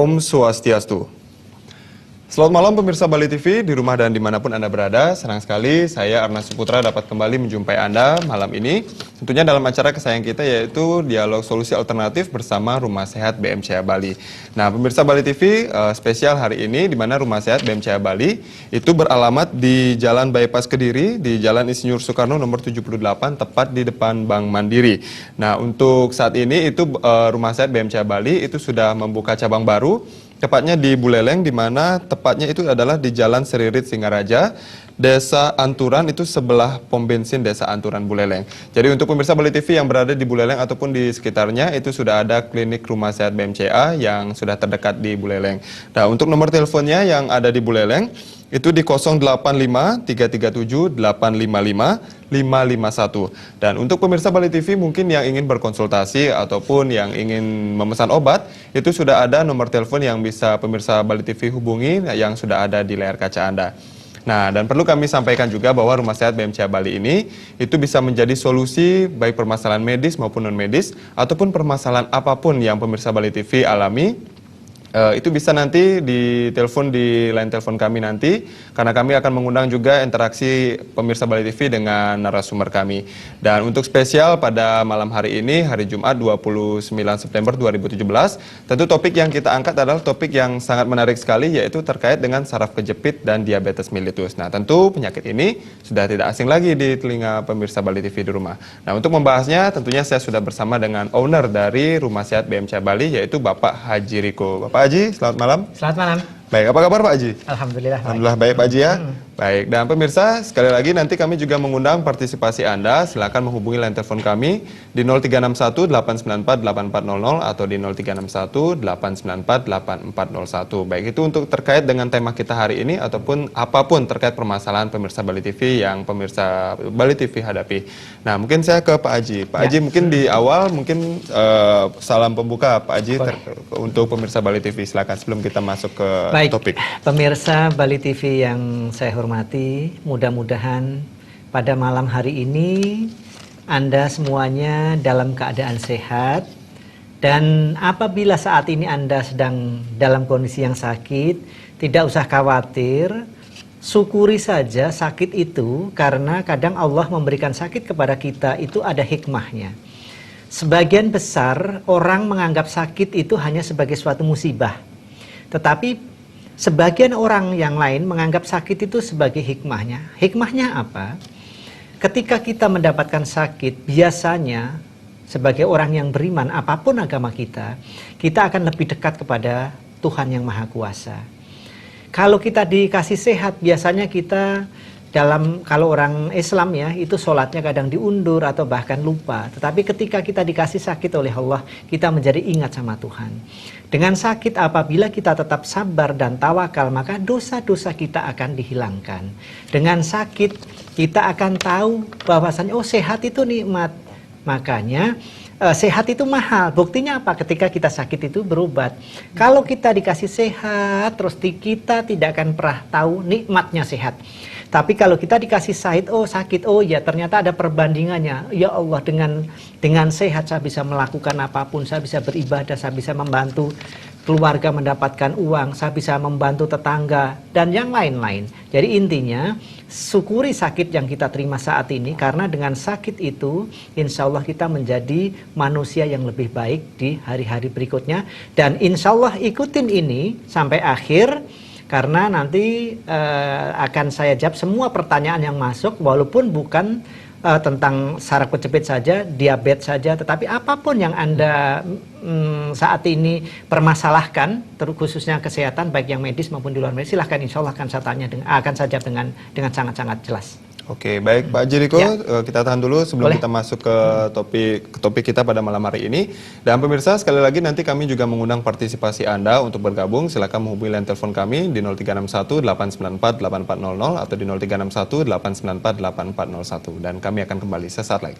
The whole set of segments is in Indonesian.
Om Swastiastu. Selamat malam pemirsa Bali TV, di rumah dan dimanapun Anda berada. Senang sekali saya Arna Suputra dapat kembali menjumpai Anda malam ini. Tentunya dalam acara kesayangan kita yaitu Dialog Solusi Alternatif bersama Rumah Sehat BMCA Bali. Nah pemirsa Bali TV, spesial hari ini di mana Rumah Sehat BMCA Bali itu beralamat di Jalan Bypass Kediri, di Jalan Insinyur Soekarno nomor 78, tepat di depan Bank Mandiri. Nah untuk saat ini itu Rumah Sehat BMCA Bali itu sudah membuka cabang baru, tepatnya di Buleleng, di mana tepatnya itu adalah di Jalan Seririt Singaraja, Desa Anturan, itu sebelah pom bensin Desa Anturan Buleleng. Jadi untuk pemirsa Bali TV yang berada di Buleleng ataupun di sekitarnya, itu sudah ada klinik Rumah Sehat BMCA yang sudah terdekat di Buleleng. Nah untuk nomor teleponnya yang ada di Buleleng, itu di 085 337 855 551. Dan untuk pemirsa Bali TV mungkin yang ingin berkonsultasi ataupun yang ingin memesan obat, itu sudah ada nomor telepon yang bisa pemirsa Bali TV hubungi yang sudah ada di layar kaca Anda. Nah, dan perlu kami sampaikan juga bahwa Rumah Sehat BMCA Bali ini itu bisa menjadi solusi baik permasalahan medis maupun non-medis ataupun permasalahan apapun yang pemirsa Bali TV alami. Itu bisa nanti ditelepon di line telepon kami nanti, karena kami akan mengundang juga interaksi pemirsa Bali TV dengan narasumber kami. Dan untuk spesial pada malam hari ini, hari Jumat 29 September 2017, tentu topik yang kita angkat adalah topik yang sangat menarik sekali, yaitu terkait dengan saraf kejepit dan diabetes mellitus. Nah tentu penyakit ini sudah tidak asing lagi di telinga pemirsa Bali TV di rumah. Nah untuk membahasnya tentunya saya sudah bersama dengan owner dari Rumah Sehat BMCA Bali, yaitu Bapak Haji Riko. Bapak Haji, selamat malam. Selamat malam. Baik, apa kabar Pak Haji? Alhamdulillah. Alhamdulillah baik Pak Haji ya. Baik, dan pemirsa sekali lagi nanti kami juga mengundang partisipasi Anda. Silakan menghubungi line telepon kami di 0361 894 8400 atau di 0361 894 8401. Baik, itu untuk terkait dengan tema kita hari ini ataupun apapun terkait permasalahan pemirsa Bali TV yang pemirsa Bali TV hadapi. Nah, mungkin saya ke Pak Haji. Pak Haji mungkin di awal mungkin salam pembuka Pak Haji untuk pemirsa Bali TV. Silakan sebelum kita masuk ke topik. Pemirsa Bali TV yang saya hormati, mudah-mudahan pada malam hari ini Anda semuanya dalam keadaan sehat, dan apabila saat ini Anda sedang dalam kondisi yang sakit, tidak usah khawatir, syukuri saja sakit itu, karena kadang Allah memberikan sakit kepada kita itu ada hikmahnya. Sebagian besar orang menganggap sakit itu hanya sebagai suatu musibah, tetapi sebagian orang yang lain menganggap sakit itu sebagai hikmahnya. Hikmahnya apa? Ketika kita mendapatkan sakit, biasanya sebagai orang yang beriman, apapun agama kita akan lebih dekat kepada Tuhan yang Maha Kuasa. Kalau kita dikasih sehat, biasanya kita kalau orang Islam ya, itu sholatnya kadang diundur atau bahkan lupa. Tetapi ketika kita dikasih sakit oleh Allah, kita menjadi ingat sama Tuhan. Dengan sakit, apabila kita tetap sabar dan tawakal, maka dosa-dosa kita akan dihilangkan. Dengan sakit, kita akan tahu bahwasanya oh sehat itu nikmat. Makanya sehat itu mahal. Buktinya apa? Ketika kita sakit itu berobat. Kalau kita dikasih sehat, terus kita tidak akan pernah tahu nikmatnya sehat. Tapi kalau kita dikasih sakit, oh ya ternyata ada perbandingannya. Ya Allah, dengan sehat saya bisa melakukan apapun, saya bisa beribadah, saya bisa membantu keluarga mendapatkan uang, saya bisa membantu tetangga, dan yang lain-lain. Jadi intinya, syukuri sakit yang kita terima saat ini, karena dengan sakit itu, insya Allah kita menjadi manusia yang lebih baik di hari-hari berikutnya. Dan insya Allah ikutin ini sampai akhir, karena nanti akan saya jawab semua pertanyaan yang masuk, walaupun bukan tentang saraf kejepit saja, diabetes saja, tetapi apapun yang Anda saat ini permasalahkan, khususnya kesehatan, baik yang medis maupun di luar medis, silahkan, insya Allah akan saya jawab dengan sangat-sangat jelas. Oke, baik Pak Haji Riko, kita tahan dulu sebelum kita masuk ke topik kita pada malam hari ini. Dan pemirsa, sekali lagi nanti kami juga mengundang partisipasi Anda untuk bergabung. Silakan menghubungi line telepon kami di 0361 894 8400 atau di 0361 894 8401. Dan kami akan kembali sesaat lagi.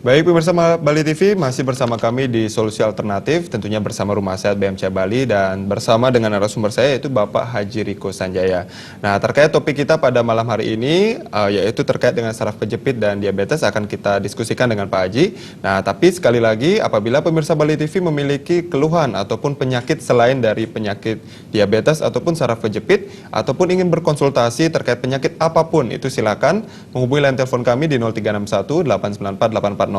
Baik pemirsa Bali TV, masih bersama kami di Solusi Alternatif, tentunya bersama Rumah Sehat BMC Bali dan bersama dengan narasumber saya yaitu Bapak Haji Riko Sanjaya. Nah, terkait topik kita pada malam hari ini yaitu terkait dengan saraf kejepit dan diabetes akan kita diskusikan dengan Pak Haji. Nah, tapi sekali lagi apabila pemirsa Bali TV memiliki keluhan ataupun penyakit selain dari penyakit diabetes ataupun saraf kejepit ataupun ingin berkonsultasi terkait penyakit apapun, itu silakan menghubungi line telepon kami di 0361 894 8400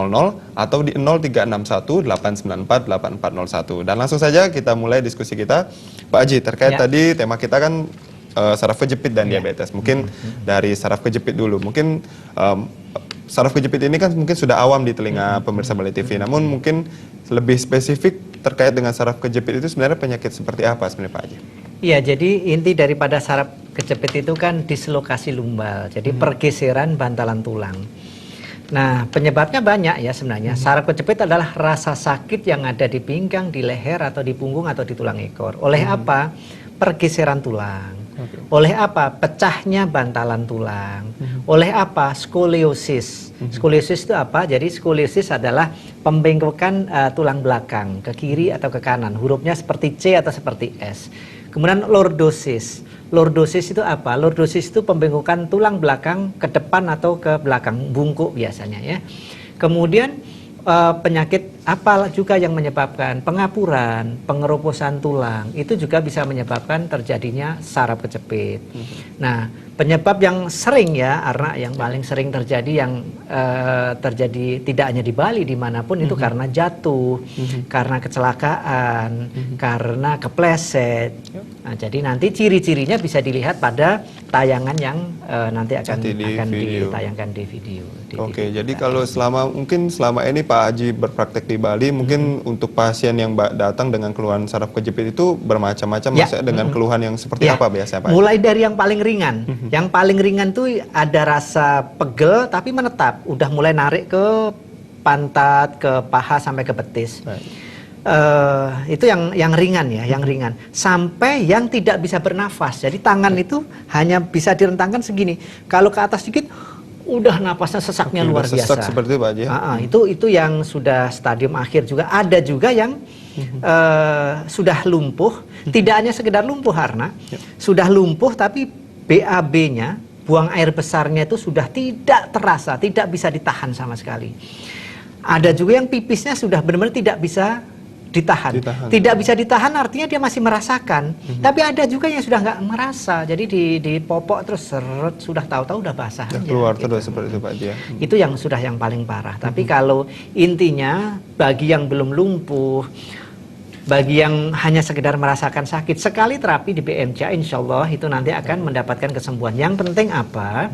atau di 0361 894 8401. Dan langsung saja kita mulai diskusi kita. Pak Haji, terkait tadi tema kita kan saraf kejepit dan diabetes. Mungkin dari saraf kejepit dulu. Mungkin saraf kejepit ini kan mungkin sudah awam di telinga pemirsa Bali TV. Namun mungkin lebih spesifik terkait dengan saraf kejepit itu sebenarnya penyakit seperti apa sebenarnya Pak Haji? Iya, jadi inti daripada saraf kejepit itu kan dislokasi lumbal. Jadi pergeseran bantalan tulang. Nah, penyebabnya banyak ya sebenarnya. Saraf kejepit adalah rasa sakit yang ada di pinggang, di leher, atau di punggung, atau di tulang ekor. Oleh apa? Pergeseran tulang. Oleh apa? Pecahnya bantalan tulang. Oleh apa? Skoliosis. Skoliosis itu apa? Jadi skoliosis adalah pembengkokan tulang belakang ke kiri atau ke kanan. Hurufnya seperti C atau seperti S. Kemudian lordosis. Lordosis itu apa? Lordosis itu pembengkokan tulang belakang ke depan atau ke belakang, bungkuk biasanya ya. Kemudian penyakit apa juga yang menyebabkan pengapuran, pengeroposan tulang, itu juga bisa menyebabkan terjadinya saraf kejepit. Nah, penyebab yang sering ya, Arna, yang paling sering terjadi yang terjadi tidak hanya di Bali, dimanapun itu karena jatuh, karena kecelakaan, karena kepleset. Nah, jadi nanti ciri-cirinya bisa dilihat pada tayangan yang nanti akan ditayangkan di video. Oke, jadi kalau selama ini Pak Haji berpraktek di Bali, mungkin untuk pasien yang datang dengan keluhan saraf kejepit itu bermacam-macam, maksudnya dengan keluhan yang seperti apa biasanya Pak? Mulai dari yang paling ringan. Yang paling ringan tuh ada rasa pegel tapi menetap, udah mulai narik ke pantat, ke paha sampai ke betis. Itu yang ringan ya, yang ringan. Sampai yang tidak bisa bernafas. Jadi tangan itu hanya bisa direntangkan segini. Kalau ke atas sedikit, udah napasnya sesaknya luar biasa. Sesak seperti itu Pak Haji. Itu yang sudah stadium akhir juga. Ada juga yang sudah lumpuh. Tidak hanya sekedar lumpuh Harna, sudah lumpuh tapi BAB-nya, buang air besarnya itu sudah tidak terasa, tidak bisa ditahan sama sekali. Ada juga yang pipisnya sudah benar-benar tidak bisa ditahan. Tidak bisa ditahan artinya dia masih merasakan. Tapi ada juga yang sudah nggak merasa. Jadi di popok terus seret, sudah tahu-tahu udah basah aja, keluar gitu. terus seperti itu Pak Haji. Itu yang sudah yang paling parah. Tapi kalau intinya bagi yang belum lumpuh, bagi yang hanya sekedar merasakan sakit, sekali terapi di BMCA insya Allah itu nanti akan mendapatkan kesembuhan. Yang penting apa?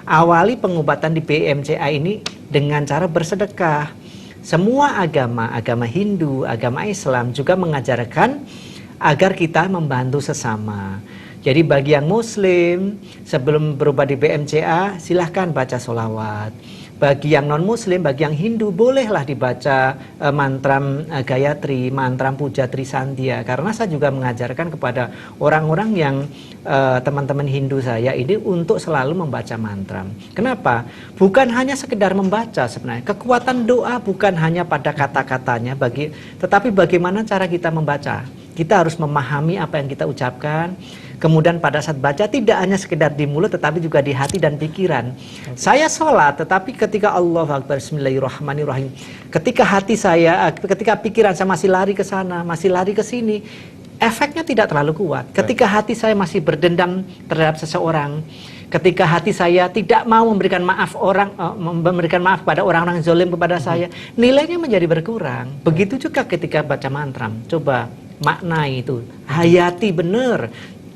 Awali pengobatan di BMCA ini dengan cara bersedekah. Semua agama Hindu, agama Islam juga mengajarkan agar kita membantu sesama. Jadi bagi yang Muslim, sebelum berubah di BMCA, silahkan baca sholawat. Bagi yang non-Muslim, bagi yang Hindu, bolehlah dibaca mantram Gayatri, mantram Puja Trisantia. Karena saya juga mengajarkan kepada orang-orang yang teman-teman Hindu saya ini untuk selalu membaca mantram. Kenapa? Bukan hanya sekedar membaca sebenarnya. Kekuatan doa bukan hanya pada kata-katanya, tetapi bagaimana cara kita membaca. Kita harus memahami apa yang kita ucapkan. Kemudian pada saat baca tidak hanya sekedar di mulut tetapi juga di hati dan pikiran. Saya sholat tetapi ketika Allahu Akbar Bismillahirrahmanirrahim, ketika hati saya, ketika pikiran saya masih lari ke sana, masih lari ke sini, efeknya tidak terlalu kuat. Ketika hati saya masih berdendam terhadap seseorang, ketika hati saya tidak mau memberikan maaf pada orang-orang yang zalim kepada saya, nilainya menjadi berkurang. Begitu juga ketika baca mantram. Coba maknai itu, hayati benar.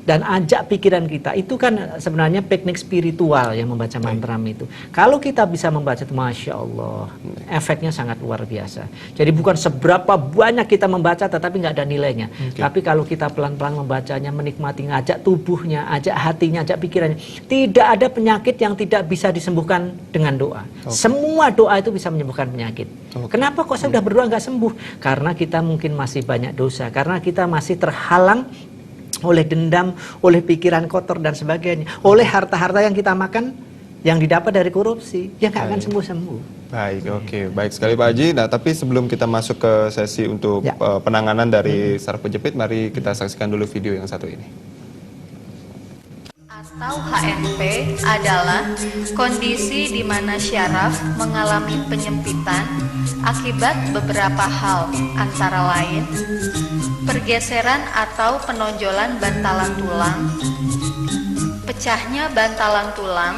Dan ajak pikiran kita, itu kan sebenarnya teknik spiritual yang membaca mantram itu. Kalau kita bisa membaca itu, Masya Allah, efeknya sangat luar biasa. Jadi bukan seberapa banyak kita membaca tetapi nggak ada nilainya. Tapi kalau kita pelan-pelan membacanya, menikmati, ngajak tubuhnya, ajak hatinya, ajak pikirannya, tidak ada penyakit yang tidak bisa disembuhkan dengan doa. Semua doa itu bisa menyembuhkan penyakit. Kenapa kok saya sudah berdoa nggak sembuh? Karena kita mungkin masih banyak dosa, karena kita masih terhalang oleh dendam, oleh pikiran kotor dan sebagainya, oleh harta-harta yang kita makan yang didapat dari korupsi, ya nggak akan sembuh-sembuh. Baik, oke. Baik sekali Pak Haji. Nah, tapi sebelum kita masuk ke sesi untuk Ya. penanganan dari saraf kejepit, mari kita saksikan dulu video yang satu ini. Atau HNP adalah kondisi di mana syaraf mengalami penyempitan akibat beberapa hal, antara lain pergeseran atau penonjolan bantalan tulang, pecahnya bantalan tulang,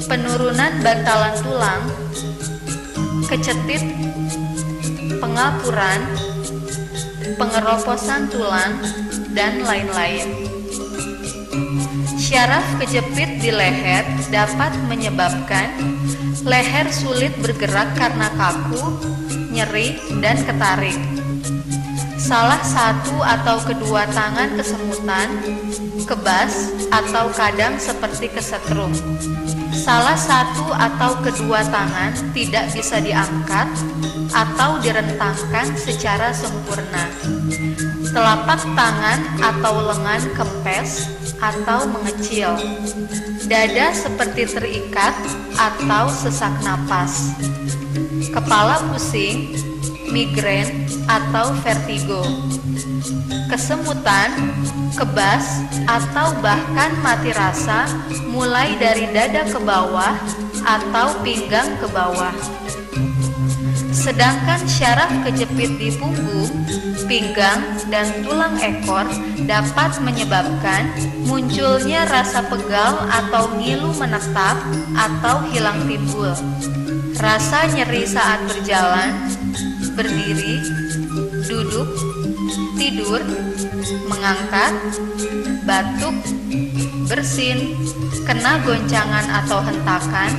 penurunan bantalan tulang, kecetit, pengapuran, pengeroposan tulang, dan lain-lain. Syaraf kejepit di leher dapat menyebabkan leher sulit bergerak karena kaku, nyeri, dan ketarik. Salah satu atau kedua tangan kesemutan, kebas, atau kadang seperti kesetrum. Salah satu atau kedua tangan tidak bisa diangkat atau direntangkan secara sempurna. Telapak tangan atau lengan kempes atau mengecil. Dada seperti terikat atau sesak napas. Kepala pusing, migrain, atau vertigo. Kesemutan, kebas, atau bahkan mati rasa mulai dari dada ke bawah atau pinggang ke bawah. Sedangkan syaraf kejepit di punggung, pinggang, dan tulang ekor dapat menyebabkan munculnya rasa pegal atau ngilu menetap atau hilang timbul, rasa nyeri saat berjalan, berdiri, duduk, tidur, mengangkat, batuk, bersin, kena goncangan atau hentakan,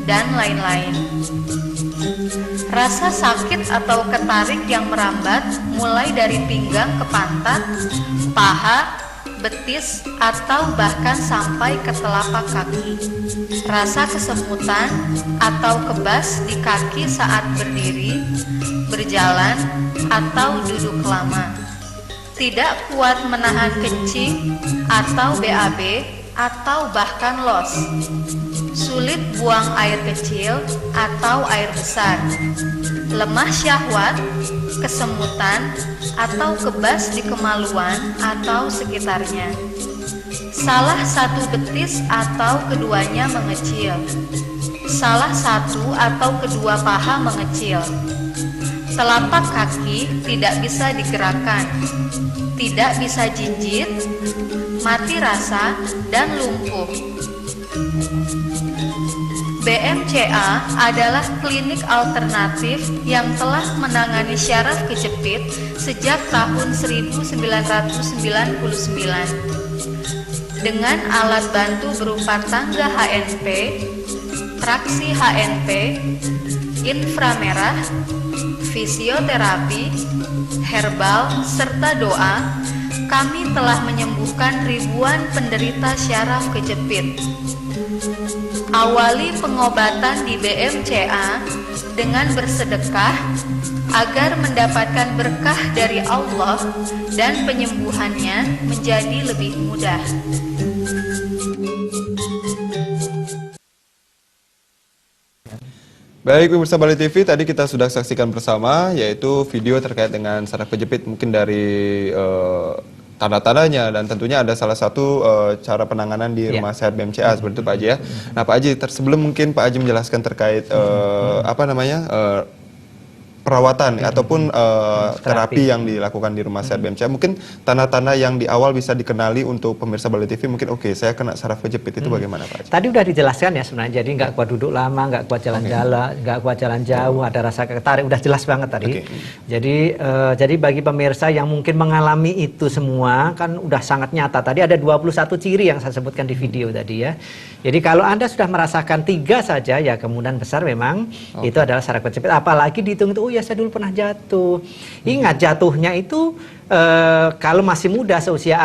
dan lain-lain. Rasa sakit atau ketarik yang merambat mulai dari pinggang ke pantat, paha, betis, atau bahkan sampai ke telapak kaki. Rasa kesemutan atau kebas di kaki saat berdiri, berjalan, atau duduk lama. Tidak kuat menahan kencing atau BAB atau bahkan los. Sulit buang air kecil atau air besar, lemah syahwat, kesemutan, atau kebas di kemaluan atau sekitarnya. Salah satu betis atau keduanya mengecil. Salah satu atau kedua paha mengecil. Telapak kaki tidak bisa digerakkan, tidak bisa jinjit, mati rasa, dan lumpuh. BMCA adalah klinik alternatif yang telah menangani syaraf kejepit sejak tahun 1999 dengan alat bantu berupa tangga HNP, traksi HNP, inframerah, fisioterapi, herbal, serta doa. Kami telah menyembuhkan ribuan penderita syaraf kejepit. Awali pengobatan di BMCA dengan bersedekah agar mendapatkan berkah dari Allah dan penyembuhannya menjadi lebih mudah. Baik pemirsa Bali TV, tadi kita sudah saksikan bersama yaitu video terkait dengan saraf kejepit, mungkin dari tanda-tandanya, dan tentunya ada salah satu cara penanganan di Rumah Sehat BMCA seperti itu Pak Haji ya. Nah Pak Haji, sebelum mungkin Pak Haji menjelaskan terkait perawatan ataupun terapi yang dilakukan di Rumah Sehat BMCA, mungkin tanda-tanda yang di awal bisa dikenali untuk pemirsa Bali TV, mungkin oke, saya kena saraf kejepit itu bagaimana Pak Haji? Tadi udah dijelaskan ya sebenarnya, jadi nggak kuat duduk lama, nggak kuat jalan-jalan, nggak kuat jalan jauh, ada rasa ketarik, udah jelas banget tadi. Jadi bagi pemirsa yang mungkin mengalami itu semua kan udah sangat nyata. Tadi ada 21 ciri yang saya sebutkan di video tadi ya. Jadi kalau Anda sudah merasakan 3 saja ya kemungkinan besar memang itu adalah saraf kejepit. Apalagi dihitung itu, oh ya saya dulu pernah jatuh. Ingat jatuhnya itu kalau masih muda seusia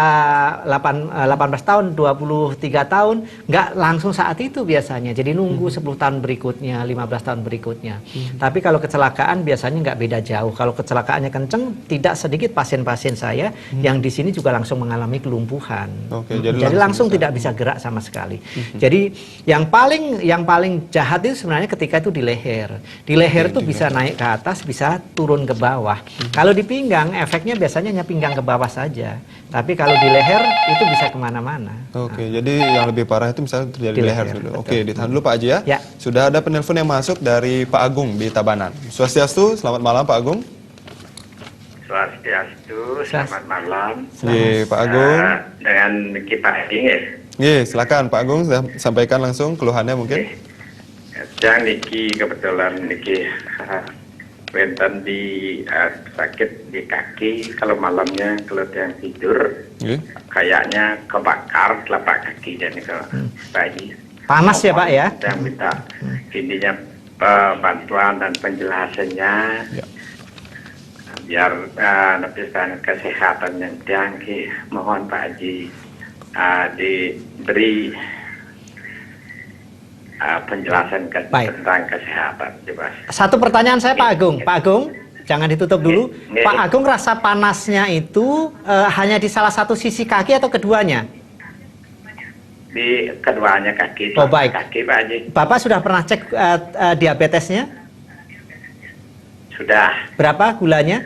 18 tahun, 23 tahun, nggak langsung saat itu biasanya. Jadi nunggu 10 tahun berikutnya, 15 tahun berikutnya. Tapi kalau kecelakaan biasanya nggak beda jauh. Kalau kecelakaannya kenceng, tidak sedikit pasien-pasien saya yang di sini juga langsung mengalami kelumpuhan. Oke, jadi langsung tidak bisa gerak sama sekali. Jadi yang paling jahat itu sebenarnya ketika itu di leher. Di leher itu bisa naik ke atas, bisa turun ke bawah. Kalau di pinggang, efeknya biasanya hanya pinggang ke bawah saja. Tapi kalau di leher itu bisa kemana-mana. Oke, jadi yang lebih parah itu misalnya terjadi di leher dulu. Oke, ditahan dulu Pak Haji ya. Ya. Sudah ada penelpon yang masuk dari Pak Agung di Tabanan. Swastiastu, selamat malam Pak Agung. Swastiastu, selamat malam. Iya, Pak Agung. Dengan Niki Pak Edi ya. Iya, silakan Pak Agung, sudah sampaikan langsung keluhannya mungkin. Yang Niki kebetulan Niki Wenten di sakit di kaki, kalau malamnya kalau yang tidur Iya. kayaknya kebakar telapak kaki dan kalau pagi. Panas ya Pak ya? Saya minta intinya bantuan dan penjelasannya Ya. biar lapisan kesehatan yang tinggi. Mohon Pak Haji diberi penjelasan Baik. tentang kesehatan. Coba. Satu pertanyaan saya Pak Agung. Pak Agung, jangan ditutup dulu. Nih. Pak Agung, rasa panasnya itu hanya di salah satu sisi kaki atau keduanya? Di keduanya kaki. Oh, baik. Kaki Pak Haji. Bapak sudah pernah cek diabetesnya? Sudah. Berapa gulanya?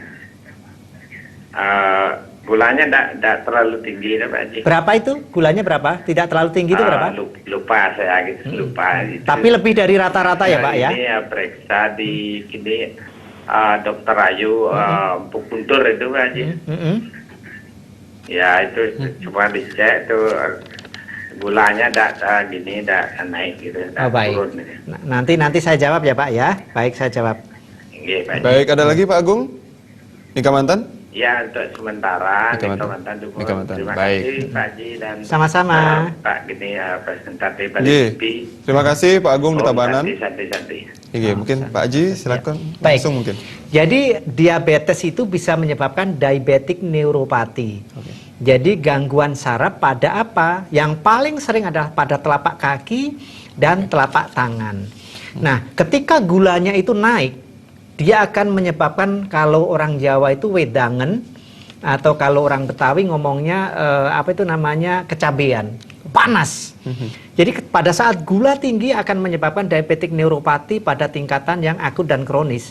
Gulanya tidak terlalu tinggi Pak Haji. Berapa itu? Gulanya berapa? Tidak terlalu tinggi itu berapa? Lupa saya gitu, lupa. Gitu. Tapi lebih dari rata-rata ya Pak ya? Ini periksa di kini Dokter Ayu Pukuntur itu Pak Haji. Ya itu cuma dicek tuh gulanya tidak naik gitu, Oh, baik. turun. Nanti saya jawab ya Pak ya. Baik, saya jawab. Iya, Pak Haji. Baik, ada lagi Pak Agung? Nikah mantan? Ya untuk sementara Nikah mantan. mantan dulu. Nikah mantan. Terima Baik. kasih Pak Haji dan Sama-sama. Pak gini presentasi Pak Iya. TV. Terima kasih Pak Agung di Tabanan. Santai. Iya, mungkin Pak Haji silakan Baik. langsung mungkin. Jadi diabetes itu bisa menyebabkan diabetic neuropathy. Jadi gangguan saraf pada apa? Yang paling sering adalah pada telapak kaki dan telapak tangan. Nah, ketika gulanya itu naik, dia akan menyebabkan, kalau orang Jawa itu wedangen, atau kalau orang Betawi ngomongnya apa itu namanya, kecabean, panas. Jadi pada saat gula tinggi akan menyebabkan diabetic neuropathy pada tingkatan yang akut dan kronis.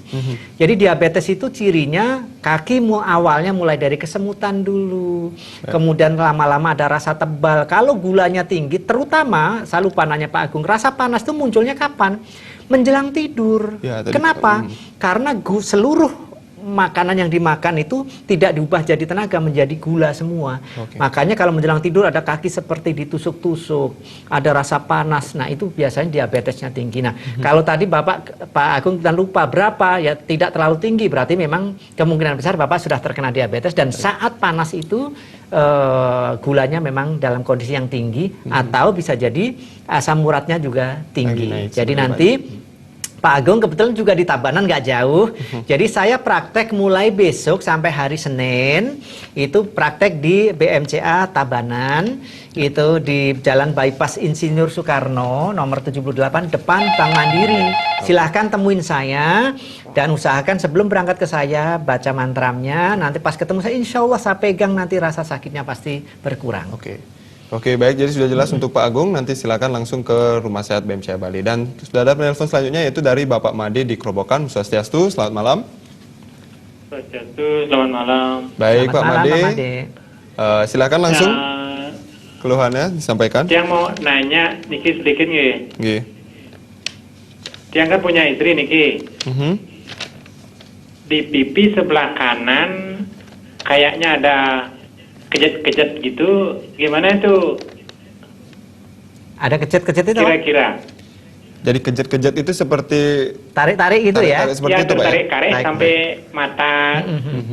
Jadi diabetes itu cirinya kaki awalnya mulai dari kesemutan dulu, kemudian lama-lama ada rasa tebal. Kalau gulanya tinggi, terutama saya lupa nanya Pak Agung, rasa panas itu munculnya kapan? Menjelang tidur. Ya, tadi Kenapa? Karena seluruh makanan yang dimakan itu tidak diubah jadi tenaga, menjadi gula semua. Makanya kalau menjelang tidur ada kaki seperti ditusuk-tusuk, ada rasa panas. Nah, itu biasanya diabetesnya tinggi. Nah, kalau tadi Pak Agung dan lupa berapa, ya tidak terlalu tinggi, berarti memang kemungkinan besar Bapak sudah terkena diabetes, dan saat panas itu gulanya memang dalam kondisi yang tinggi, atau bisa jadi asam uratnya juga tinggi. Naik, Jadi nanti Pak Agung kebetulan juga di Tabanan nggak jauh. Jadi saya praktek mulai besok sampai hari Senin, itu praktek di BMCA Tabanan, itu di Jalan Bypass Insinyur Soekarno nomor 78 depan Bank Mandiri. Silahkan temuin saya dan usahakan sebelum berangkat ke saya baca mantramnya. Nanti pas ketemu saya, insya Allah saya pegang, nanti rasa sakitnya pasti berkurang. Oke, baik. Jadi sudah jelas untuk Pak Agung. Nanti silakan langsung ke Rumah Sehat BMCA Bali. Dan sudah ada penelpon selanjutnya, yaitu dari Bapak Made di Kerobokan. Swastiastu, selamat malam. Swastiastu, selamat malam. Baik, Selamat Pak malam, Made. Pak Made. Silakan langsung Nah, keluhannya disampaikan. Tiang mau nanya Niki sedikit nggih. Nggih. Tiang kan punya istri Niki. Mhm. Di pipi sebelah kanan kayaknya ada kejet-kejet gitu. Gimana itu Ada kejet-kejet itu? kira-kira? Jadi kejet-kejet itu seperti Tarik-tarik gitu ya? tarik-tarik seperti Ya itu, Pak ya? tertarik-tarik Baik,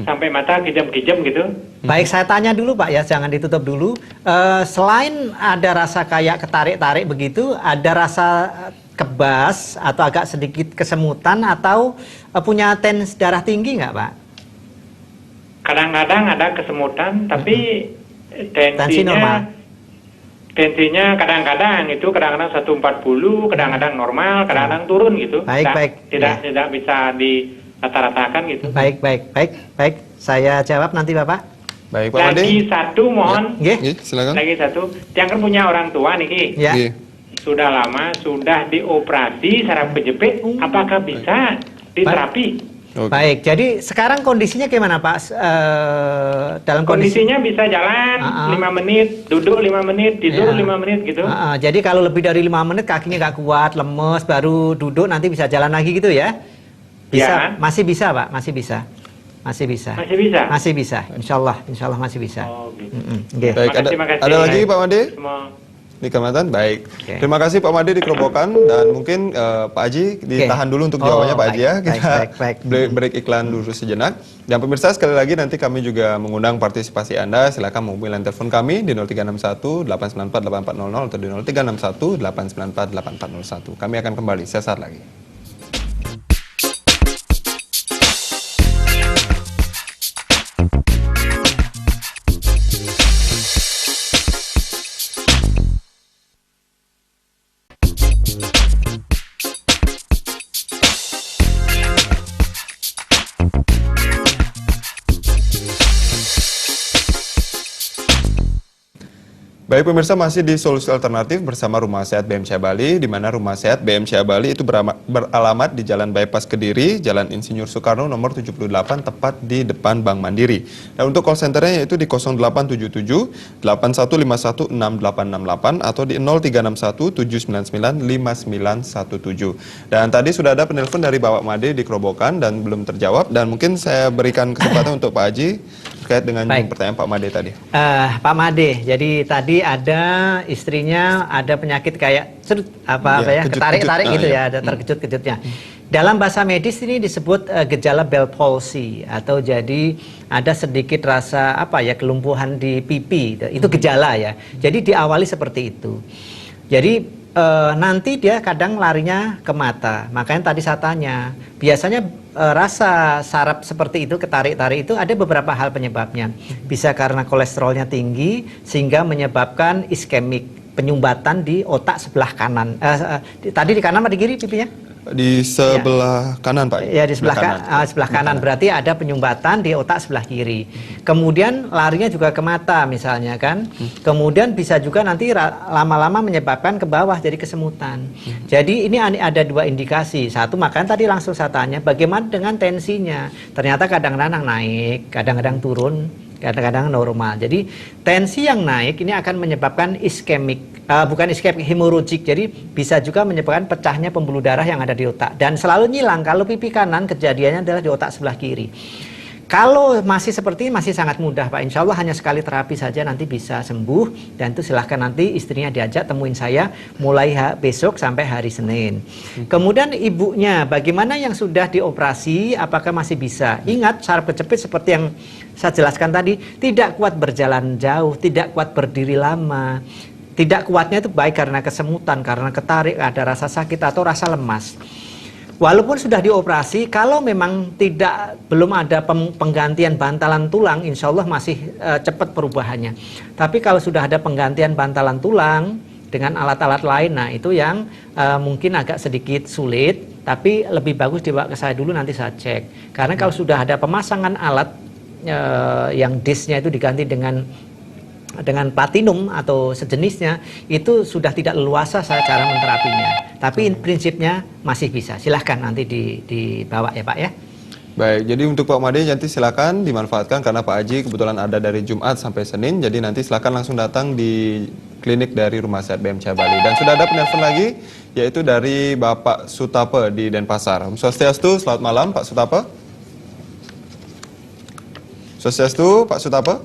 sampai mata kejam-kejam gitu. Baik, saya tanya dulu Pak ya, jangan ditutup dulu. Selain ada rasa kayak ketarik-tarik begitu, ada rasa kebas atau agak sedikit kesemutan, atau punya tens darah tinggi nggak Pak? kadang-kadang ada kesemutan, tapi Tensi normal. tensinya kadang-kadang 140, kadang-kadang normal, kadang-kadang turun gitu. Baik, baik. Tidak bisa dirata-ratakan gitu. Baik. Saya jawab nanti Bapak. Baik, Pak Made. Lagi satu mohon. Nggih. Nggih, silakan. Lagi satu. Yang kan punya orang tua nih, Ya. Nggih. sudah lama, sudah dioperasi saraf kejepit, apakah bisa diterapi? Oke. Baik, jadi sekarang kondisinya gimana Pak? Dalam kondisi Kondisinya bisa jalan 5 menit, duduk 5 menit, tidur Ya. 5 menit gitu. Jadi kalau lebih dari 5 menit kakinya nggak kuat, lemes, baru duduk nanti bisa jalan lagi gitu ya? Bisa, Ya. masih bisa Pak, masih bisa. Masih bisa? Masih bisa, insya Allah masih bisa. Oh, gitu. Nggih. Baik, Makasih. ada lagi Pak Made? Semua. Di Kalimantan, baik. Oke. Terima kasih Pak Made di Kerobokan dan mungkin Pak Haji ditahan dulu untuk jawabannya Pak Haji ya. baik, Kita baik. break iklan dulu sejenak. Dan pemirsa sekali lagi nanti kami juga mengundang partisipasi Anda. Silakan menghubungi line telepon kami di 0361 894 8400 atau di 0361 894 8401. Kami akan kembali sesaat lagi. Baik pemirsa, masih di Solusi Alternatif bersama Rumah Sehat BMCA Bali, di mana Rumah Sehat BMCA Bali itu beralamat di Jalan Bypass Kediri, Jalan Insinyur Soekarno nomor 78, tepat di depan Bank Mandiri. Dan untuk call centernya yaitu di 0877 8151 6868 atau di 0361 799 5917. Dan tadi sudah ada penelpon dari Bapak Made di Kerobokan dan belum terjawab, dan mungkin saya berikan kesempatan untuk Pak Haji terkait dengan pertanyaan Pak Made tadi. Pak Made, jadi tadi ada istrinya ada penyakit kayak ketarik-tarik gitu ya, ada terkejut-kejutnya. Dalam bahasa medis ini disebut gejala Bell palsy atau jadi ada sedikit rasa kelumpuhan di pipi. Itu gejala ya. Jadi diawali seperti itu. Jadi nanti dia kadang larinya ke mata. Makanya tadi saya tanya, biasanya rasa saraf seperti itu, ketarik-tarik itu ada beberapa hal penyebabnya. Bisa karena kolesterolnya tinggi sehingga menyebabkan iskemik, penyumbatan di otak sebelah kanan. Tadi di kanan atau di kiri pipinya? Di sebelah kanan Pak. Ya, di sebelah kanan. Berarti ada penyumbatan di otak sebelah kiri. Kemudian larinya juga ke mata misalnya kan. Kemudian bisa juga nanti lama-lama menyebabkan ke bawah jadi kesemutan. Jadi ini ada dua indikasi. Satu, makanya tadi langsung saya tanya bagaimana dengan tensinya. Ternyata kadang-kadang naik, kadang-kadang turun, kadang-kadang normal. Jadi tensi yang naik ini akan menyebabkan iskemik, bukan iskemik, hemoragik. Jadi bisa juga menyebabkan pecahnya pembuluh darah yang ada di otak. Dan selalu nyilang kalau pipi kanan kejadiannya adalah di otak sebelah kiri. Kalau masih seperti ini masih sangat mudah Pak. Insya Allah hanya sekali terapi saja nanti bisa sembuh. Dan itu silahkan nanti istrinya diajak temuin saya mulai besok sampai hari Senin. Kemudian ibunya bagaimana yang sudah dioperasi, apakah masih bisa? Ingat saraf kejepit seperti yang saya jelaskan tadi, tidak kuat berjalan jauh, tidak kuat berdiri lama. Tidak kuatnya itu baik karena kesemutan, karena ketarik, ada rasa sakit atau rasa lemas. Walaupun sudah dioperasi, kalau memang belum ada penggantian bantalan tulang, insya Allah masih cepat perubahannya. Tapi kalau sudah ada penggantian bantalan tulang dengan alat-alat lain, nah itu yang mungkin agak sedikit sulit, tapi lebih bagus dibawa ke saya dulu, nanti saya cek. Karena kalau sudah ada pemasangan alat yang disknya itu diganti dengan platinum atau sejenisnya, itu sudah tidak leluasa saya cara menterapinya. Tapi prinsipnya masih bisa. Silahkan nanti dibawa ya Pak ya. Baik, jadi untuk Pak Made nanti silakan dimanfaatkan karena Pak Haji kebetulan ada dari Jumat sampai Senin. Jadi nanti silakan langsung datang di klinik dari Rumah Sehat BMCA Bali. Dan sudah ada penelpon lagi, yaitu dari Bapak Sutape di Denpasar. Om Swastiastu, selamat malam Pak Sutape. Swastiastu, Pak Sutape.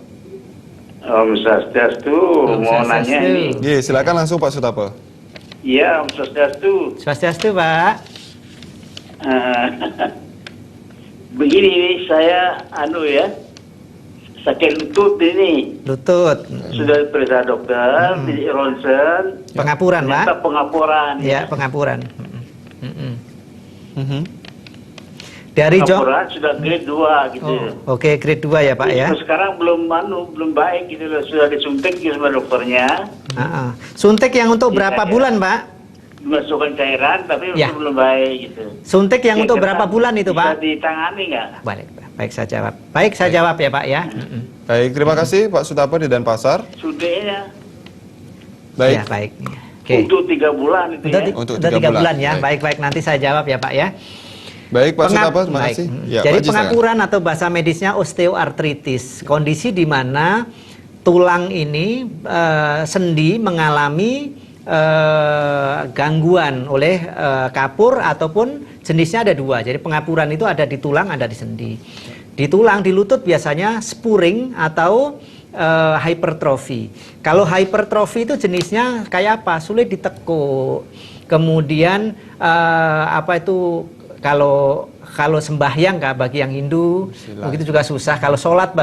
Om Swastiastu, mau nanya ini. Iya, silakan langsung Pak Sutape. Iya, Om Swastiastu. Swastiastu Pak. Begini nih, saya sakit lutut ini. Lutut. Sudah periksa dokter, di ronsen. Pengapuran Pak. Pengapuran. Ya, pengapuran. Dari laporan sudah grade 2 gitu. Oke, grade 2 ya Pak ya. Terus sekarang belum baik gitu loh. Sudah disuntik gitu sama dokternya. Suntik yang untuk berapa bulan Pak? Dimasukkan cairan tapi Ya. belum baik gitu. Suntik yang untuk berapa Kira-kira bulan itu bisa Pak? ditangani nggak? Baik saya jawab. Baik saya jawab ya Pak ya. Baik, terima kasih Pak Sutapo di Denpasar. Suntiknya Baik. Ya, baik. Oke. untuk 3 bulan itu ya. Untuk Untuk 3 3 bulan bulan, ya. baik. Baik nanti saya jawab ya Pak ya. Baik Pak Sutapo, terima Baik. kasih. Ya, Jadi Pak Haji, pengapuran atau bahasa medisnya osteoartritis, kondisi di mana tulang ini sendi mengalami gangguan oleh kapur ataupun jenisnya ada 2. Jadi pengapuran itu ada di tulang, ada di sendi. Di tulang, di lutut biasanya spurring atau hypertrophy. Kalau hypertrophy itu jenisnya kayak apa? Sulit ditekuk. Kemudian kalau sembahyang bagi yang Hindu begitu juga susah. Kalau sholat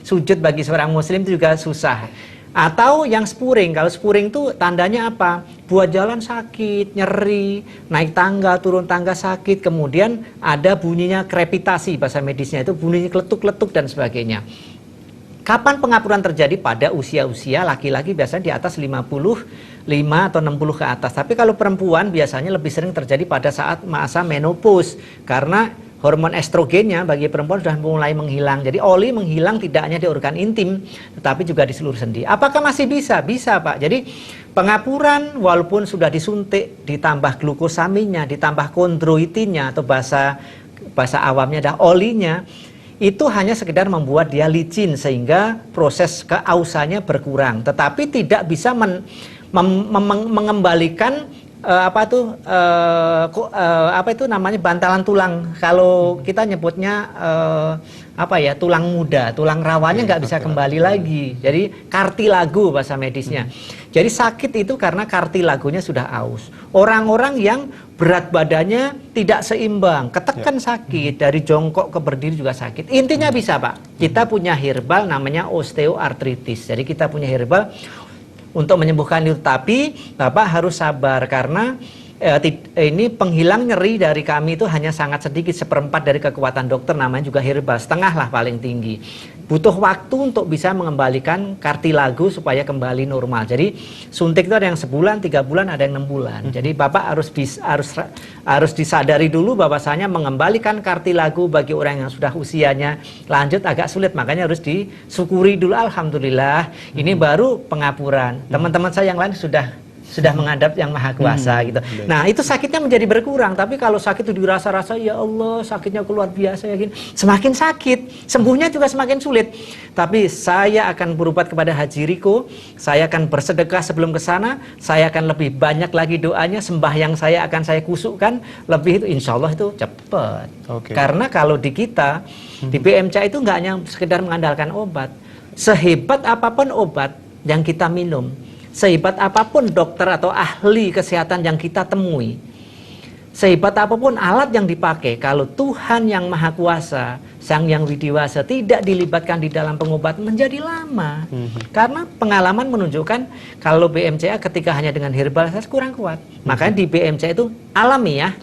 sujud bagi seorang muslim itu juga susah. Atau yang spurring. Kalau spurring itu tandanya apa? Buat jalan sakit, nyeri, naik tangga, turun tangga sakit, kemudian ada bunyinya krepitasi bahasa medisnya itu bunyinya kletuk-kletuk dan sebagainya. Kapan pengapuran terjadi? Pada usia-usia laki-laki biasanya di atas 55 atau 60 ke atas. Tapi kalau perempuan biasanya lebih sering terjadi pada saat masa menopause. Karena hormon estrogennya bagi perempuan sudah mulai menghilang. Jadi oli menghilang tidak hanya di organ intim, tetapi juga di seluruh sendi. Apakah masih bisa? Bisa Pak. Jadi pengapuran walaupun sudah disuntik, ditambah glukosaminnya, ditambah kondroitinnya atau bahasa awamnya adalah olinya, itu hanya sekedar membuat dia licin sehingga proses keausannya berkurang, tetapi tidak bisa mengembalikan bantalan tulang. Kalau kita nyebutnya tulang muda, tulang rawannya nggak bisa kembali lagi. Jadi kartilago bahasa medisnya. Jadi sakit itu karena kartilagonya sudah aus. Orang-orang yang berat badannya tidak seimbang, ketekan sakit, dari jongkok ke berdiri juga sakit. Intinya bisa Pak, kita punya herbal namanya osteoartritis. Jadi kita punya herbal untuk menyembuhkan itu, tapi Bapak harus sabar karena ini penghilang nyeri dari kami itu hanya sangat sedikit, 1/4 dari kekuatan dokter, namanya juga herbal, setengah lah paling tinggi. Butuh waktu untuk bisa mengembalikan kartilago supaya kembali normal. Jadi suntik itu ada yang sebulan, 3 bulan, ada yang 6 bulan. Jadi Bapak harus disadari dulu bahwasanya mengembalikan kartilago bagi orang yang sudah usianya lanjut agak sulit, makanya harus disyukuri dulu. Alhamdulillah, ini baru pengapuran. Teman-teman saya yang lain sudah menghadap yang maha kuasa gitu. Nah itu sakitnya menjadi berkurang. Tapi kalau sakit itu dirasa-rasa, ya Allah sakitnya luar biasa, yakin semakin sakit, sembuhnya juga semakin sulit. Tapi saya akan berobat kepada Haji Riko, saya akan bersedekah sebelum ke sana, saya akan lebih banyak lagi doanya, sembahyang saya akan saya kusukkan lebih, itu insya Allah itu cepat. Karena kalau di kita di BMCA itu nggak hanya sekedar mengandalkan obat. Sehebat apapun obat yang kita minum, sehebat apapun dokter atau ahli kesehatan yang kita temui, sehebat apapun alat yang dipakai, kalau Tuhan yang Maha Kuasa, Sang Yang Widiwasa tidak dilibatkan di dalam pengobatan, menjadi lama. Karena pengalaman menunjukkan kalau BMCA ketika hanya dengan herbal saja kurang kuat. Makanya di BMCA itu alamiah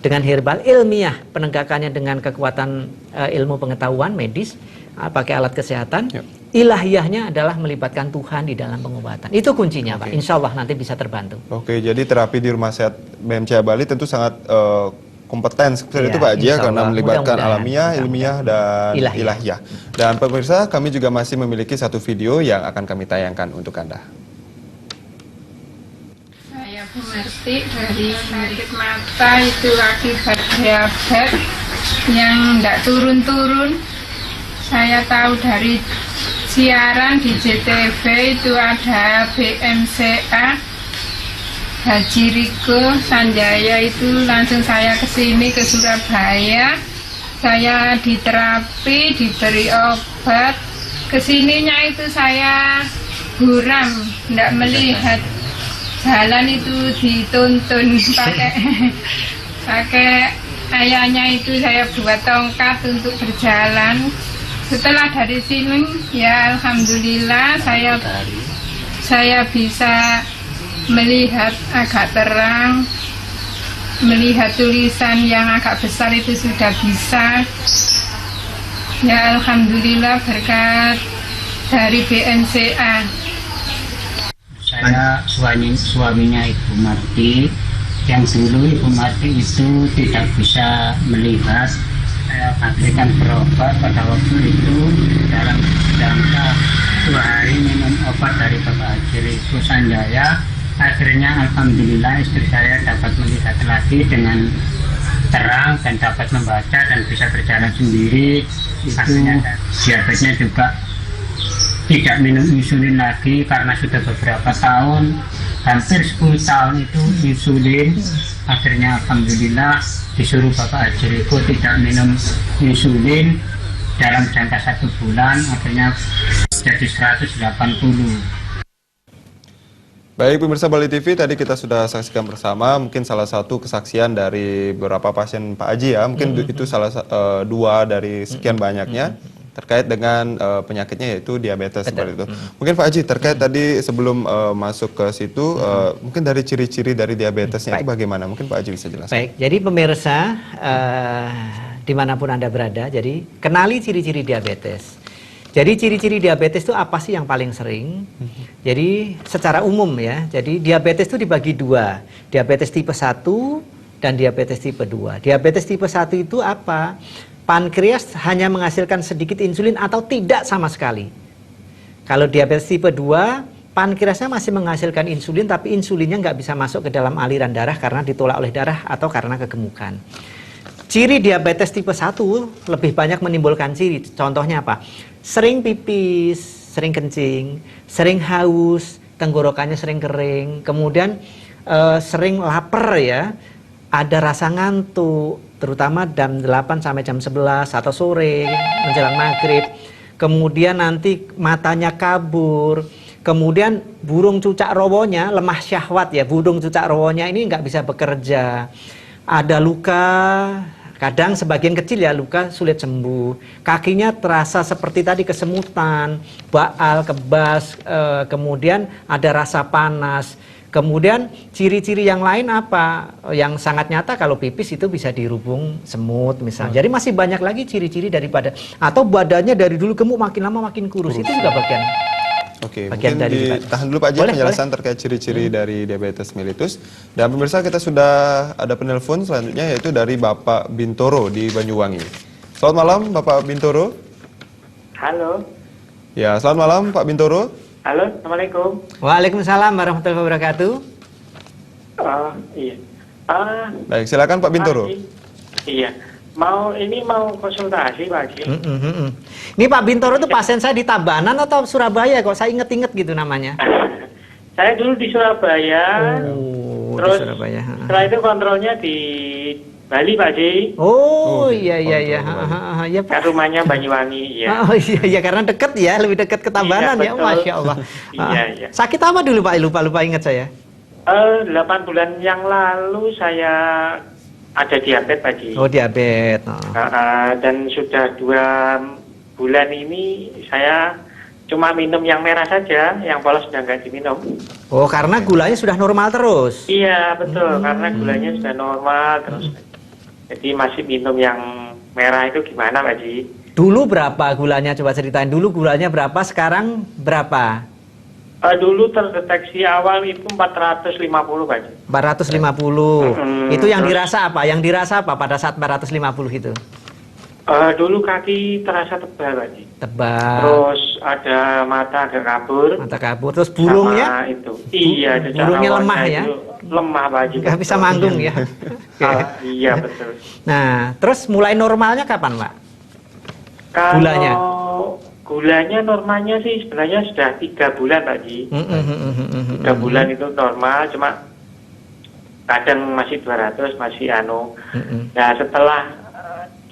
dengan herbal, ilmiah penegakannya dengan kekuatan ilmu pengetahuan medis, pakai alat kesehatan. Ilahiyahnya adalah melibatkan Tuhan di dalam pengobatan. Itu kuncinya Pak. Insya Allah nanti bisa terbantu. Jadi terapi di Rumah Sehat BMCA Bali tentu sangat kompeten seperti itu Pak Haji, karena melibatkan alamiah, ilmiah, dan ilahiyah. Dan pemirsa, kami juga masih memiliki satu video yang akan kami tayangkan untuk Anda. Saya mengerti dari sakit mata itu akibat diabetes yang tidak turun-turun. Saya tahu dari siaran di JTV itu ada BMCA Haji Riko Sanjaya, itu langsung saya ke sini ke Surabaya. Saya diterapi, diberi obat. Kesininya itu saya buram, tidak melihat jalan, itu dituntun pakai ayahnya itu saya buat tongkat untuk berjalan. Setelah dari sini ya alhamdulillah saya bisa melihat agak terang. melihat tulisan yang agak besar itu sudah bisa. Ya alhamdulillah berkat dari BNCA. Saya suaminya Ibu Marti, yang dulu Ibu Marti itu tidak bisa melihat. Saya berikan berobat pada waktu itu dalam jangka 2 hari minum obat dari Bapak Haji Riko Sanjaya. Akhirnya alhamdulillah istri saya dapat melihat lagi dengan terang dan dapat membaca dan bisa berjalan sendiri. Akhirnya diabetesnya juga tidak minum insulin lagi karena sudah beberapa tahun, hampir 10 tahun itu insulin. Akhirnya alhamdulillah disuruh Bapak Haji Riko tidak minum insulin dalam jangka 1 bulan, akhirnya jadi 180. Baik pemirsa Bali TV, tadi kita sudah saksikan bersama mungkin salah satu kesaksian dari beberapa pasien Pak Haji ya, mungkin itu salah 2 dari sekian banyaknya terkait dengan penyakitnya yaitu diabetes seperti itu. Mungkin Pak Haji terkait tadi sebelum masuk ke situ, mungkin dari ciri-ciri dari diabetesnya itu bagaimana? Mungkin Pak Haji bisa jelaskan. Baik, jadi pemirsa dimanapun Anda berada, jadi kenali ciri-ciri diabetes. Jadi ciri-ciri diabetes itu apa sih yang paling sering? Jadi secara umum ya, jadi diabetes itu dibagi 2, diabetes tipe 1 dan diabetes tipe 2. Diabetes tipe 1 itu apa? Pankreas hanya menghasilkan sedikit insulin atau tidak sama sekali. Kalau diabetes tipe 2, pankreasnya masih menghasilkan insulin tapi insulinnya nggak bisa masuk ke dalam aliran darah karena ditolak oleh darah atau karena kegemukan. Ciri diabetes tipe 1 lebih banyak menimbulkan ciri. Contohnya apa? Sering pipis, sering kencing, sering haus, tenggorokannya sering kering, kemudian sering lapar ya, ada rasa ngantuk, terutama jam 8 sampai jam 11 atau sore menjelang maghrib. Kemudian nanti matanya kabur. Kemudian burung cucak rowonya lemah syahwat ya, burung cucak rowonya ini nggak bisa bekerja. Ada luka, kadang sebagian kecil ya luka sulit sembuh. Kakinya terasa seperti tadi kesemutan, baal, kebas, kemudian ada rasa panas. Kemudian ciri-ciri yang lain apa? Yang sangat nyata kalau pipis itu bisa dirubung semut misalnya. Jadi masih banyak lagi ciri-ciri daripada, atau badannya dari dulu gemuk makin lama makin kurus. Itu juga bagian. Oke, bagian mungkin dari ditahan dulu Pak Haji penjelasan terkait ciri-ciri dari diabetes mellitus. Dan pemirsa kita sudah ada penelpon selanjutnya yaitu dari Bapak Bintoro di Banyuwangi. Selamat malam Bapak Bintoro. Halo. Ya, selamat malam Pak Bintoro. Halo, Assalamualaikum. Waalaikumsalam warahmatullahi wabarakatuh. Iya. Baik, silakan Pak Bintoro. Iya. Mau konsultasi Pak Haji. Ini Pak Bintoro itu pasien saya di Tabanan atau Surabaya kok saya inget-inget gitu namanya. Saya dulu di Surabaya. Terus di Surabaya. Setelah itu kontrolnya di Bali Pak Haji. Iya ya Pak. Kan rumahnya Banyuwangi ya. Oh iya karena deket ya, lebih dekat ke Tabanan ya, Masya Allah. Iya. Sakit apa dulu Pak? Lupa ingat saya. 8 bulan yang lalu saya ada diabetes Pak Haji. Oh diabetes. Dan sudah 2 bulan ini saya cuma minum yang merah saja, yang polos sudah nggak diminum. Oh karena gulanya sudah normal terus? Iya betul, karena gulanya sudah normal terus. Jadi masih minum yang merah itu gimana Pak Haji? Dulu berapa gulanya? Coba ceritain dulu gulanya berapa, sekarang berapa? Dulu terdeteksi awal itu 450 Pak Haji. 450. Itu yang dirasa apa? Yang dirasa apa pada saat 450 itu? Dulu kaki terasa tebal Pak Haji. Tebal. Terus ada mata agak kabur. Mata kabur. Terus burungnya? Sama itu. Iya, burungnya lemah ya? Lemah Pak Haji. Gak bisa manggung ya? Iya betul. Nah, terus mulai normalnya kapan Pak? Gulanya? Gulanya normalnya sih sebenarnya sudah 3 bulan Pak Haji. 3 bulan itu normal, cuma kadang masih 200, masih Nah setelah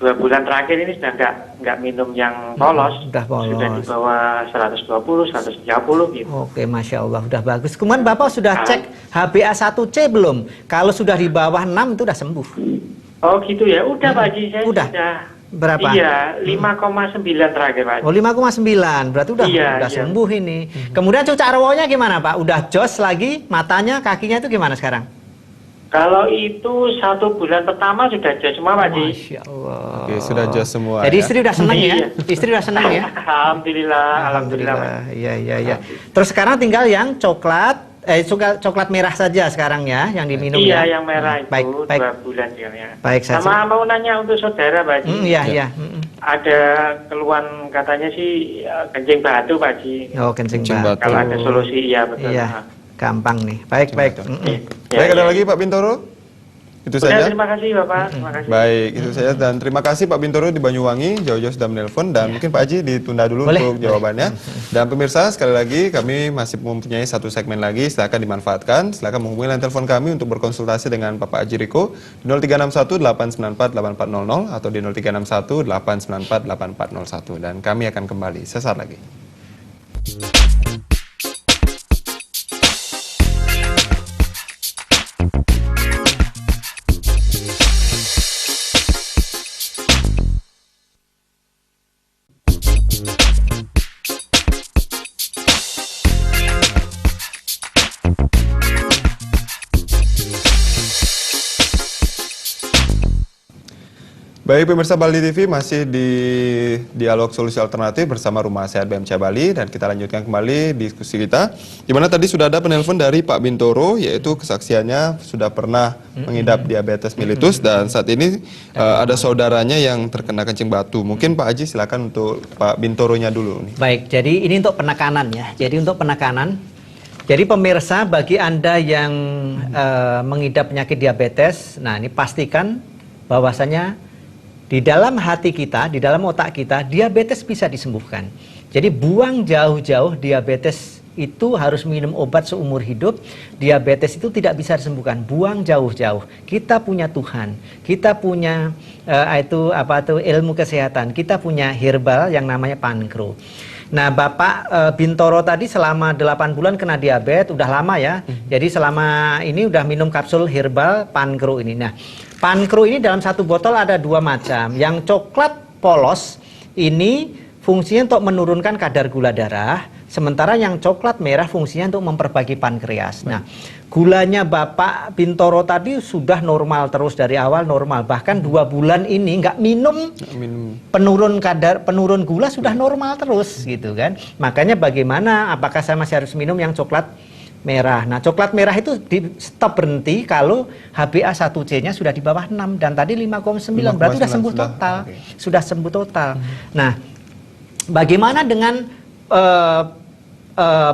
2 bulan terakhir ini sudah nggak minum yang polos. Sudah di bawah 120, 130 gitu. Oke, Masya Allah, udah bagus. Kemudian Bapak sudah cek HbA1c belum? Kalau sudah di bawah 6 itu udah sembuh. Oh gitu ya, udah Pak Haji, saya sudah. Berapa? Iya, 5,9 terakhir Pak. Oh 5,9, berarti udah sembuh ini. Kemudian cucak rawonya gimana Pak? Udah jos lagi, matanya, kakinya itu gimana sekarang? Kalau itu 1 bulan pertama sudah jos semua Pak Haji. Masya Allah. Oke, sudah jos semua. Jadi ya? istri udah senang ya? Iya. Istri udah senang ya? Alhamdulillah Pak. Iya. Terus sekarang tinggal yang coklat, coklat merah saja sekarang ya, yang diminum Iya, ya? yang merah itu Baik. 2 bulan ya. Baik, saya Sama mau nanya untuk saudara Pak Haji. Iya. Ada keluhan katanya sih kencing batu Pak Haji. Oh, kencing Kencing batu. Kalau ada solusi iya betul. Iya, gampang nih. Baik. Ya, Baik, ada ya. lagi Pak Bintoro? Itu Udah, saja? terima kasih Bapak. Terima kasih. Baik, itu saja. Dan terima kasih Pak Bintoro di Banyuwangi, jauh-jauh sudah menelpon. Dan mungkin Pak Haji ditunda dulu Boleh. untuk jawabannya. Dan pemirsa, sekali lagi kami masih mempunyai 1 segmen lagi, silakan dimanfaatkan. Silakan menghubungi line telepon kami untuk berkonsultasi dengan Bapak Haji Riko di 0361 894 8400 atau di 0361 894 8401. Dan kami akan kembali sesaat lagi. Baik pemirsa Bali TV, masih di Dialog Solusi Alternatif bersama Rumah Sehat BMC Bali, dan kita lanjutkan kembali diskusi kita. Di mana tadi sudah ada penelpon dari Pak Bintoro, yaitu kesaksiannya sudah pernah mengidap diabetes mellitus dan saat ini ada saudaranya yang terkena kencing batu. Mungkin Pak Haji silakan untuk Pak Bintoronya dulu nih. Baik, jadi ini untuk penekanan ya. Jadi untuk penekanan. Jadi pemirsa, bagi Anda yang mengidap penyakit diabetes, nah ini pastikan bahwasanya di dalam hati kita, di dalam otak kita, diabetes bisa disembuhkan. Jadi buang jauh-jauh diabetes itu, harus minum obat seumur hidup. Diabetes itu tidak bisa disembuhkan. Buang jauh-jauh. Kita punya Tuhan. Kita punya ilmu kesehatan. Kita punya herbal yang namanya Pankro. Nah, Bapak Bintoro tadi selama 8 bulan kena diabetes, udah lama ya. Jadi selama ini udah minum kapsul herbal Pankro ini. Nah, Pankro ini dalam 1 botol ada 2 macam. Yang coklat polos ini fungsinya untuk menurunkan kadar gula darah, sementara yang coklat merah fungsinya untuk memperbaiki pankreas. Nah, gulanya Bapak Bintoro tadi sudah normal terus dari awal normal. Bahkan 2 bulan ini nggak minum, penurun gula sudah normal terus gitu kan. Makanya bagaimana? Apakah saya masih harus minum yang coklat merah? Nah, coklat merah itu di stop berhenti kalau HbA1c-nya sudah di bawah 6 dan tadi 5,9, berarti sudah sembuh total. Sudah sembuh total. Nah, bagaimana dengan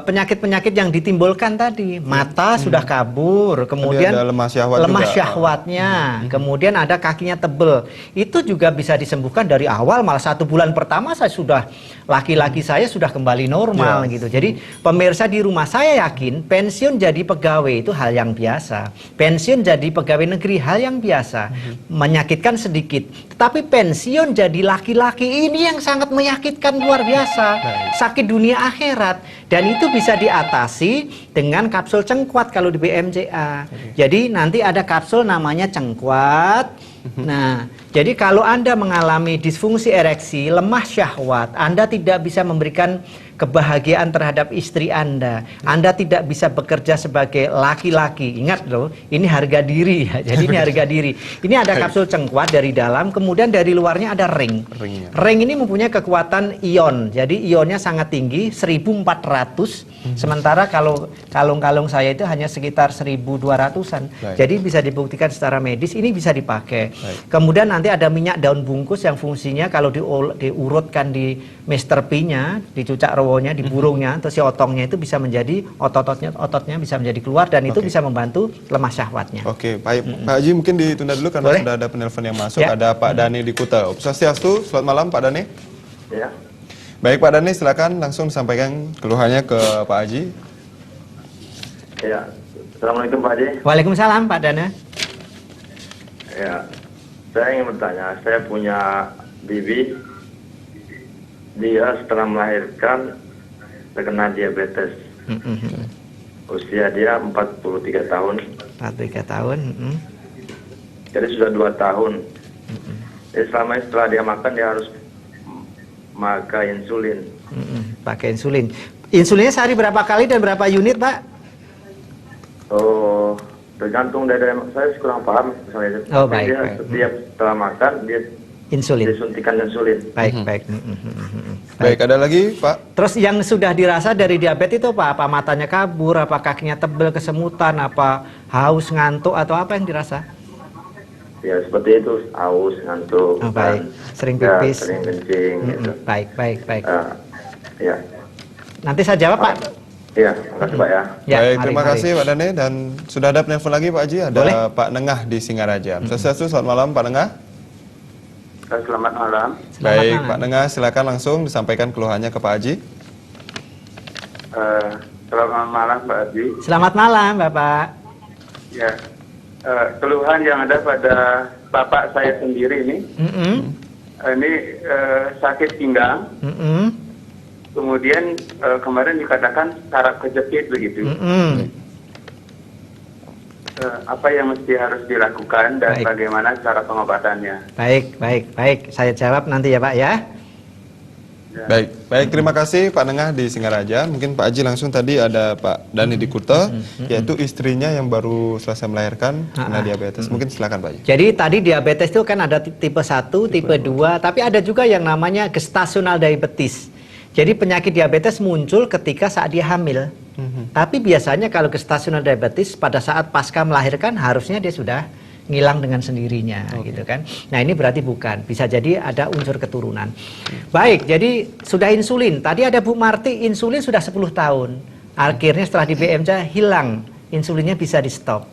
penyakit-penyakit yang ditimbulkan tadi? Mata sudah kabur, kemudian ada lemah syahwatnya, kemudian ada kakinya tebel. Itu juga bisa disembuhkan dari awal, malah 1 bulan pertama saya sudah, laki-laki saya sudah kembali normal gitu. Jadi pemirsa di rumah, saya yakin pensiun jadi pegawai itu hal yang biasa. Pensiun jadi pegawai negeri hal yang biasa. Menyakitkan sedikit. Tetapi pensiun jadi laki-laki ini yang sangat menyakitkan luar biasa. Sakit dunia akhirat. Dan itu bisa diatasi dengan kapsul cengkuat kalau di BMCA. Jadi nanti ada kapsul namanya cengkuat. Nah, jadi kalau Anda mengalami disfungsi ereksi, lemah syahwat, Anda tidak bisa memberikan kebahagiaan terhadap istri Anda. Anda tidak bisa bekerja sebagai laki-laki. Ingat loh, ini harga diri ya. Jadi ini harga diri. Ini ada kapsul cengkuat dari dalam, kemudian dari luarnya ada ring. Ring ini mempunyai kekuatan ion. Jadi ionnya sangat tinggi, 1400. Sementara kalau kalung-kalung saya itu hanya sekitar 1200-an. Jadi bisa dibuktikan secara medis ini bisa dipakai. Kemudian nanti ada minyak daun bungkus yang fungsinya kalau diurutkan di Mr. P-nya, di cucak rawonya, di burungnya, terus si otongnya itu bisa menjadi ototnya bisa menjadi keluar dan itu bisa membantu lemah syahwatnya. Oke, Pak Haji mungkin ditunda dulu karena sudah ada penelpon yang masuk. Ada Pak Dani di Kuta. Swastiastu, selamat malam Pak Dani. Ya. Baik Pak Dani, silakan langsung sampaikan keluhannya ke Pak Haji. Ya, Assalamualaikum Pak Haji. Waalaikumsalam Pak Dana. Ya, saya ingin bertanya, saya punya bibi, dia setelah melahirkan terkena diabetes. Usia dia 43 tahun. 43 tahun. Jadi sudah 2 tahun. Jadi selama ini setelah dia makan dia harus pakai insulin. Pakai insulin. Insulinnya sehari berapa kali dan berapa unit, Pak? Oh, tergantung dari saya kurang paham misalnya. Oh, baik, dia baik. setiap setelah makan dia Insulin. disuntikan insulin. Baik, baik. Baik, ada lagi Pak? Terus yang sudah dirasa dari diabetes itu apa? Apa matanya kabur, apa kakinya tebel, kesemutan, apa haus, ngantuk, atau apa yang dirasa? Ya seperti itu, haus, ngantuk, Oh, baik. Sering ya, pipis. sering kencing. Gitu. Baik, baik, baik. Ya, Nanti saya jawab, Pak. ya, makasih Pak ya. Ya, Baik, mari, terima mari. kasih Pak Dane, dan sudah ada penelpon lagi Pak Haji, ada Boleh. Pak Nengah di Singaraja. Swastiastu, selamat malam Pak Nengah. Selamat malam. Selamat Baik, malam. Pak Nengah silakan langsung disampaikan keluhannya ke Pak Haji. Selamat malam Pak Haji. Selamat malam, Bapak. Ya, keluhan yang ada pada bapak saya sendiri ini, ini sakit pinggang. Kemudian kemarin dikatakan saraf kejepit begitu. Apa yang mesti harus dilakukan dan Baik. bagaimana cara pengobatannya? Baik, baik, baik. Saya jawab nanti ya, Pak ya. Baik, baik, terima kasih Pak Nengah di Singaraja. Mungkin Pak Haji langsung tadi ada Pak Dani di Kuta, yaitu istrinya yang baru selesai melahirkan kena diabetes. Mungkin silakan Pak Haji. Jadi tadi diabetes itu kan ada tipe 1, tipe 2, tapi ada juga yang namanya gestational diabetes. Jadi penyakit diabetes muncul ketika saat dia hamil. Tapi biasanya kalau gestational diabetes pada saat pasca melahirkan harusnya dia sudah ngilang dengan sendirinya gitu kan. Nah, ini berarti bukan. Bisa jadi ada unsur keturunan. Baik, jadi sudah insulin. Tadi ada Bu Marti, insulin sudah 10 tahun. Akhirnya setelah di BMJ hilang. Insulinnya bisa di stop.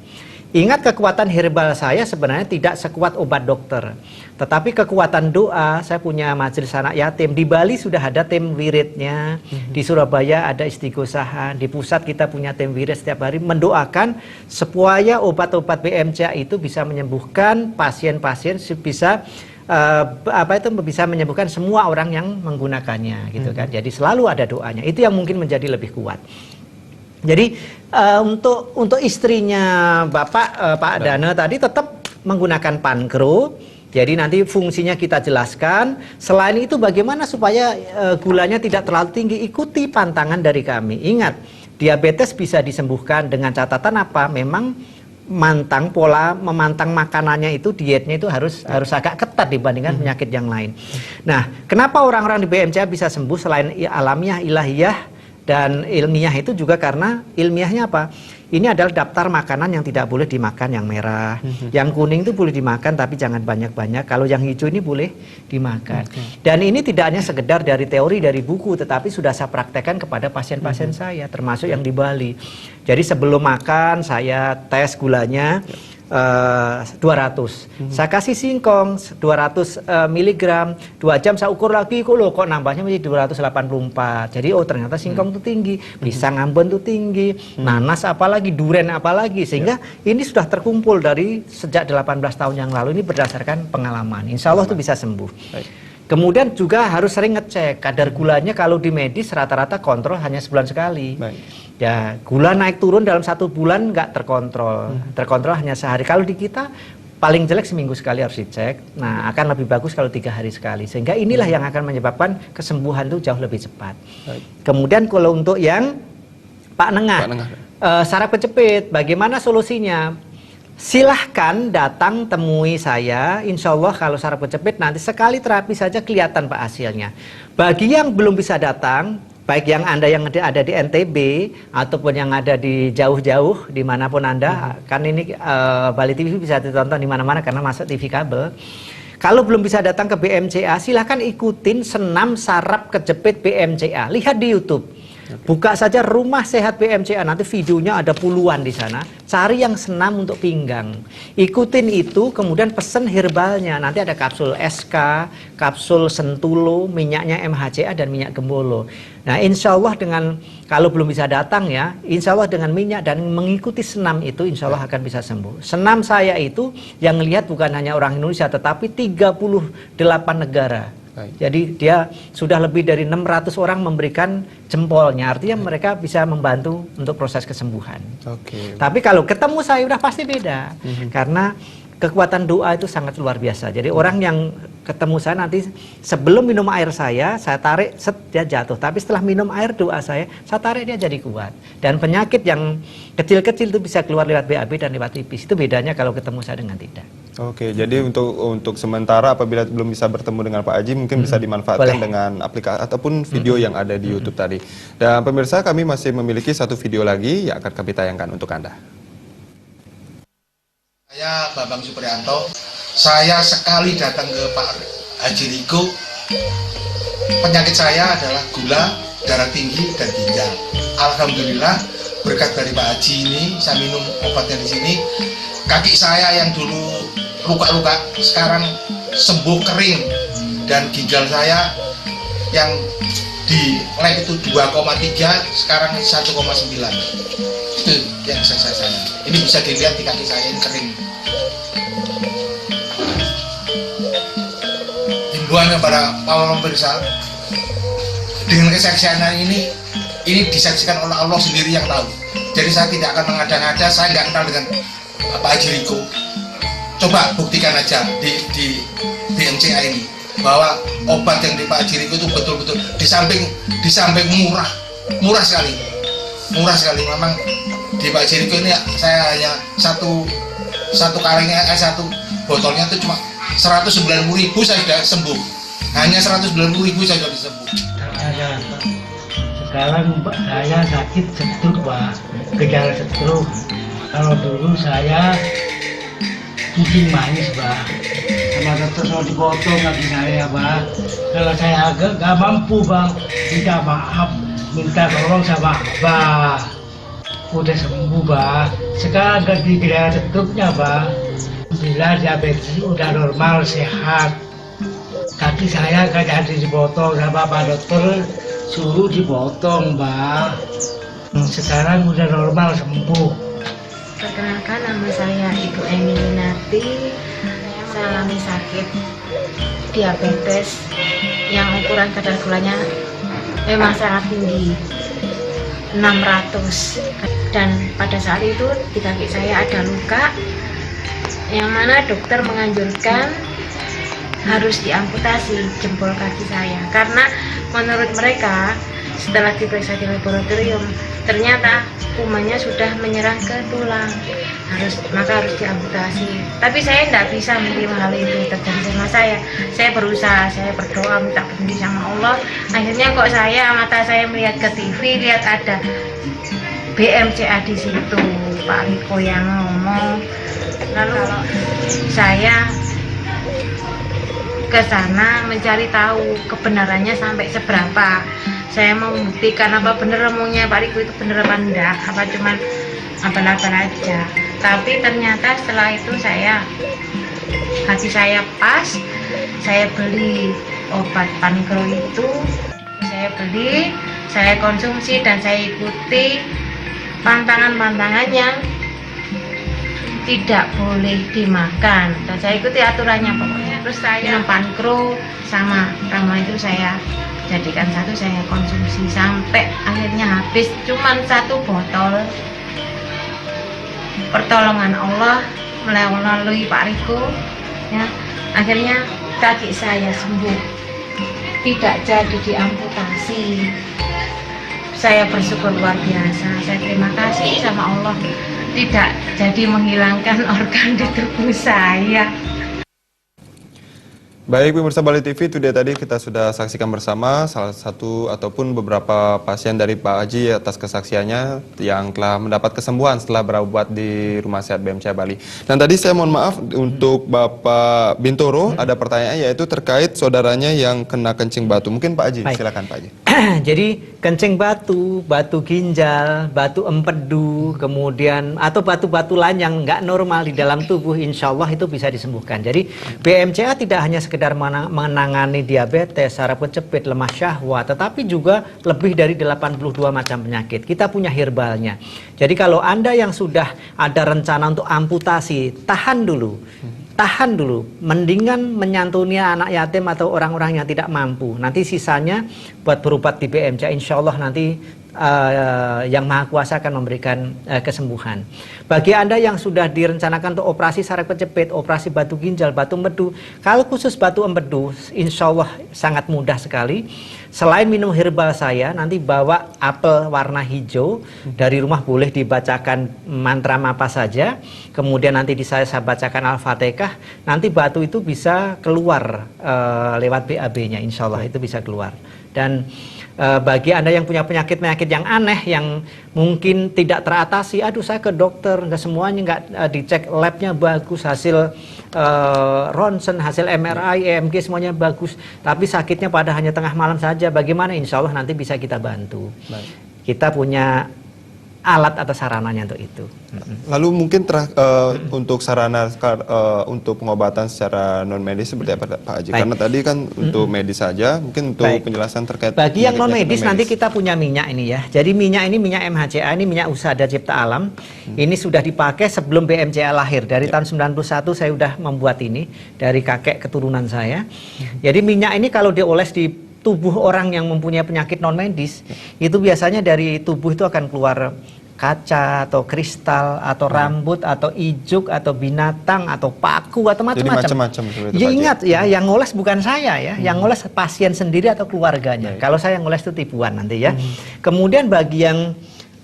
Ingat, kekuatan herbal saya sebenarnya tidak sekuat obat dokter. Tetapi kekuatan doa, saya punya majelis anak yatim. Di Bali sudah ada tim wiridnya, di Surabaya ada istighosahan, di pusat kita punya tim wirid setiap hari mendoakan supaya obat-obat BMJ itu bisa menyembuhkan pasien-pasien, bisa bisa menyembuhkan semua orang yang menggunakannya gitu kan. Jadi selalu ada doanya. Itu yang mungkin menjadi lebih kuat. Jadi untuk istrinya Bapak Pak Dana tadi tetap menggunakan pankro. Jadi nanti fungsinya kita jelaskan. Selain itu bagaimana supaya gulanya tidak terlalu tinggi, ikuti pantangan dari kami. Ingat, diabetes bisa disembuhkan dengan catatan apa? Memang pola memantang makanannya itu, dietnya itu harus agak ketat dibandingkan penyakit yang lain. Nah, kenapa orang-orang di BMJ bisa sembuh selain alamiah, ilahiyah dan ilmiah itu juga karena ilmiahnya apa? Ini adalah daftar makanan yang tidak boleh dimakan, yang merah. Yang kuning itu boleh dimakan tapi jangan banyak-banyak. Kalau yang hijau ini boleh dimakan. Dan ini tidak hanya sekedar dari teori, dari buku, tetapi sudah saya praktekkan kepada pasien-pasien saya, termasuk yang di Bali. Jadi sebelum makan saya tes gulanya 200. Saya kasih singkong 200 mg, 2 jam saya ukur lagi, kok nambahnya menjadi 284. Jadi ternyata singkong itu tinggi, pisang Ambon itu tinggi, nanas apalagi, duren apalagi, sehingga ini sudah terkumpul dari sejak 18 tahun yang lalu. Ini berdasarkan pengalaman. Insya Allah itu bisa sembuh. Kemudian juga harus sering ngecek kadar gulanya. Kalau di medis rata-rata kontrol hanya sebulan sekali. Ya, gula naik turun dalam 1 bulan nggak terkontrol. Terkontrol hanya sehari. Kalau di kita paling jelek seminggu sekali harus dicek. Nah, akan lebih bagus kalau 3 hari sekali. Sehingga inilah yang akan menyebabkan kesembuhan itu jauh lebih cepat. Kemudian kalau untuk yang Pak Nengah, saraf kejepit, bagaimana solusinya? Silahkan datang temui saya. Insya Allah kalau saraf kejepit nanti sekali terapi saja kelihatan Pak hasilnya. Bagi yang belum bisa datang, baik yang Anda yang ada di NTB ataupun yang ada di jauh-jauh dimanapun Anda, kan ini Bali TV bisa ditonton di mana-mana karena masuk TV kabel. Kalau belum bisa datang ke BMJA, silahkan ikutin senam saraf kejepit BMJA. Lihat di YouTube. Buka saja Rumah Sehat BMJA, nanti videonya ada puluhan di sana. Cari yang senam untuk pinggang. Ikutin itu, kemudian pesen herbalnya. Nanti ada kapsul SK, kapsul Sentulo, minyaknya MHCA dan minyak gembolo. Nah, insya Allah dengan, kalau belum bisa datang ya, insya Allah dengan minyak dan mengikuti senam itu, insya Allah akan bisa sembuh. Senam saya itu yang lihat bukan hanya orang Indonesia, tetapi 38 negara. Jadi dia sudah lebih dari 600 orang memberikan jempolnya, artinya mereka bisa membantu untuk proses kesembuhan. Tapi kalau ketemu saya udah pasti beda, karena kekuatan doa itu sangat luar biasa. Jadi orang yang ketemu saya nanti sebelum minum air saya tarik, set, dia jatuh. Tapi setelah minum air doa saya tarik, dia jadi kuat. Dan penyakit yang kecil-kecil itu bisa keluar lewat BAB dan lewat tipis. Itu bedanya kalau ketemu saya dengan tidak. Oke, jadi untuk sementara apabila belum bisa bertemu dengan Pak Haji, mungkin bisa dimanfaatkan dengan aplikasi ataupun video yang ada di YouTube tadi. Dan pemirsa, kami masih memiliki satu video lagi yang akan kami tayangkan untuk Anda. Saya Bambang Supriyanto. Saya sekali datang ke Pak Haji Riko. Penyakit saya adalah gula, darah tinggi, dan ginjal. Alhamdulillah berkat dari Pak Haji ini, saya minum obatnya di sini. Kaki saya yang dulu luka-luka sekarang sembuh kering, dan ginjal saya yang di lab itu 2,3 sekarang 1,9. Itu yang saya. Ini bisa dilihat di kaki saya ini kering. Himbauan kepada para pemirsa, dengan kesaksian ini disaksikan oleh Allah sendiri yang tahu. Jadi saya tidak akan mengada-ngada, saya nggak kenal dengan Pak Haji Riko. Coba buktikan aja di BMCA ini bahwa obat yang di Pak Haji Riko itu betul-betul di samping murah sekali. Memang di Pak Haji Riko ini saya hanya satu kalengnya satu botolnya itu cuma 190.000 saya sudah sembuh. Hanya 190.000 saya sudah sembuh. Sekarang saya sakit stroke, Pak. Gejala stroke. Kalau dulu saya kencing manis, Pak. Sama dokter mau dipotong kaki saya, Pak. Kalau saya agak gak mampu, Bang, minta tolong sama Abah. Udah sembuh, Pak. Sekarang ganti gejala stroke-nya, Pak. Alhamdulillah diabetes udah normal, sehat. Kaki saya gak jadi dipotong sama Pak dokter, suruh dipotong, Mbak. Sekarang udah normal, sembuh. Perkenalkan, nama saya Ibu Emilinati. Saya alami sakit diabetes yang ukuran kadar gulanya memang sangat tinggi, 600. Dan pada saat itu di kaki saya ada luka yang mana dokter menganjurkan harus diamputasi jempol kaki saya, karena menurut mereka setelah diperiksa di laboratorium ternyata kumannya sudah menyerang ke tulang, maka harus diamputasi. Tapi saya tidak bisa menerima hal itu terjadi sama saya. Saya berusaha, saya berdoa minta petunjuk sama Allah. Akhirnya kok mata saya melihat ke TV, lihat ada BMCA di situ, Pak Riko yang ngomong. Lalu saya ke sana mencari tahu kebenarannya sampai seberapa. Saya mau membuktikan apa benar omongnya Pak Riko itu benar apa enggak, apa cuman abal-abal aja. Tapi ternyata setelah itu hati saya pas, saya beli obat Pankro itu, saya konsumsi dan saya ikuti pantangan-pantangannya. Tidak boleh dimakan dan saya ikuti aturannya pokoknya. Terus saya minum Pankro sama ramuan itu saya jadikan satu, saya konsumsi sampai akhirnya habis cuman 1 botol. Pertolongan Allah melalui Pak Riko, ya, akhirnya kaki saya sembuh, tidak jadi diamputasi. Saya bersyukur luar biasa, saya terima kasih sama Allah tidak jadi menghilangkan organ di tubuh saya. Baik pemirsa Bali TV, itu dia tadi kita sudah saksikan bersama salah satu ataupun beberapa pasien dari Pak Haji atas kesaksiannya yang telah mendapat kesembuhan setelah berobat di Rumah Sehat BMCA Bali. Dan tadi saya mohon maaf untuk Bapak Bintoro, ada pertanyaan yaitu terkait saudaranya yang kena kencing batu. Mungkin Pak Haji, silakan Pak Haji. Jadi kencing batu, batu ginjal, batu empedu, kemudian atau batu-batu lain yang nggak normal di dalam tubuh, insya Allah itu bisa disembuhkan. Jadi BMCA tidak hanya sekedar menangani diabetes, saraf kejepit, lemah syahwat, tetapi juga lebih dari 82 macam penyakit. Kita punya herbalnya. Jadi kalau Anda yang sudah ada rencana untuk amputasi, tahan dulu. Mendingan menyantuni anak yatim atau orang-orang yang tidak mampu. Nanti sisanya buat berobat di BMCA, insya Allah nanti Yang Maha Kuasa akan memberikan kesembuhan. Bagi Anda yang sudah direncanakan untuk operasi saraf kejepit, operasi batu ginjal, batu empedu, kalau khusus batu empedu, insya Allah sangat mudah sekali. Selain minum herbal saya, nanti bawa apel warna hijau, dari rumah boleh dibacakan mantra apa saja, kemudian nanti saya bacakan Al-Fatihah, nanti batu itu bisa keluar lewat BAB-nya, insya Allah itu bisa keluar. Dan bagi Anda yang punya penyakit-penyakit yang aneh, yang mungkin tidak teratasi, aduh saya ke dokter, nggak semuanya, nggak dicek labnya bagus, hasil ronsen, hasil MRI, EMG semuanya bagus, tapi sakitnya pada hanya tengah malam saja, bagaimana? Insya Allah nanti bisa kita bantu. Baik. Kita punya alat atau sarananya untuk itu. Lalu mungkin untuk sarana untuk pengobatan secara non medis seperti apa Pak Haji? Karena tadi kan untuk medis saja, mungkin untuk penjelasan terkait bagi yang non medis nanti kita punya minyak ini ya. Jadi minyak ini minyak MHCA, ini minyak Usada Cipta Alam. Ini sudah dipakai sebelum BMCA lahir. Dari tahun 91 saya sudah membuat ini dari kakek keturunan saya. Jadi minyak ini kalau dioles di tubuh orang yang mempunyai penyakit non medis, itu biasanya dari tubuh itu akan keluar kaca atau kristal atau rambut atau ijuk atau binatang atau paku atau macam-macam. Jadi macam-macam. Ya ingat ya, yang ngoles bukan saya ya, yang ngoles pasien sendiri atau keluarganya. Kalau saya ngoles itu tipuan nanti ya. Kemudian bagi yang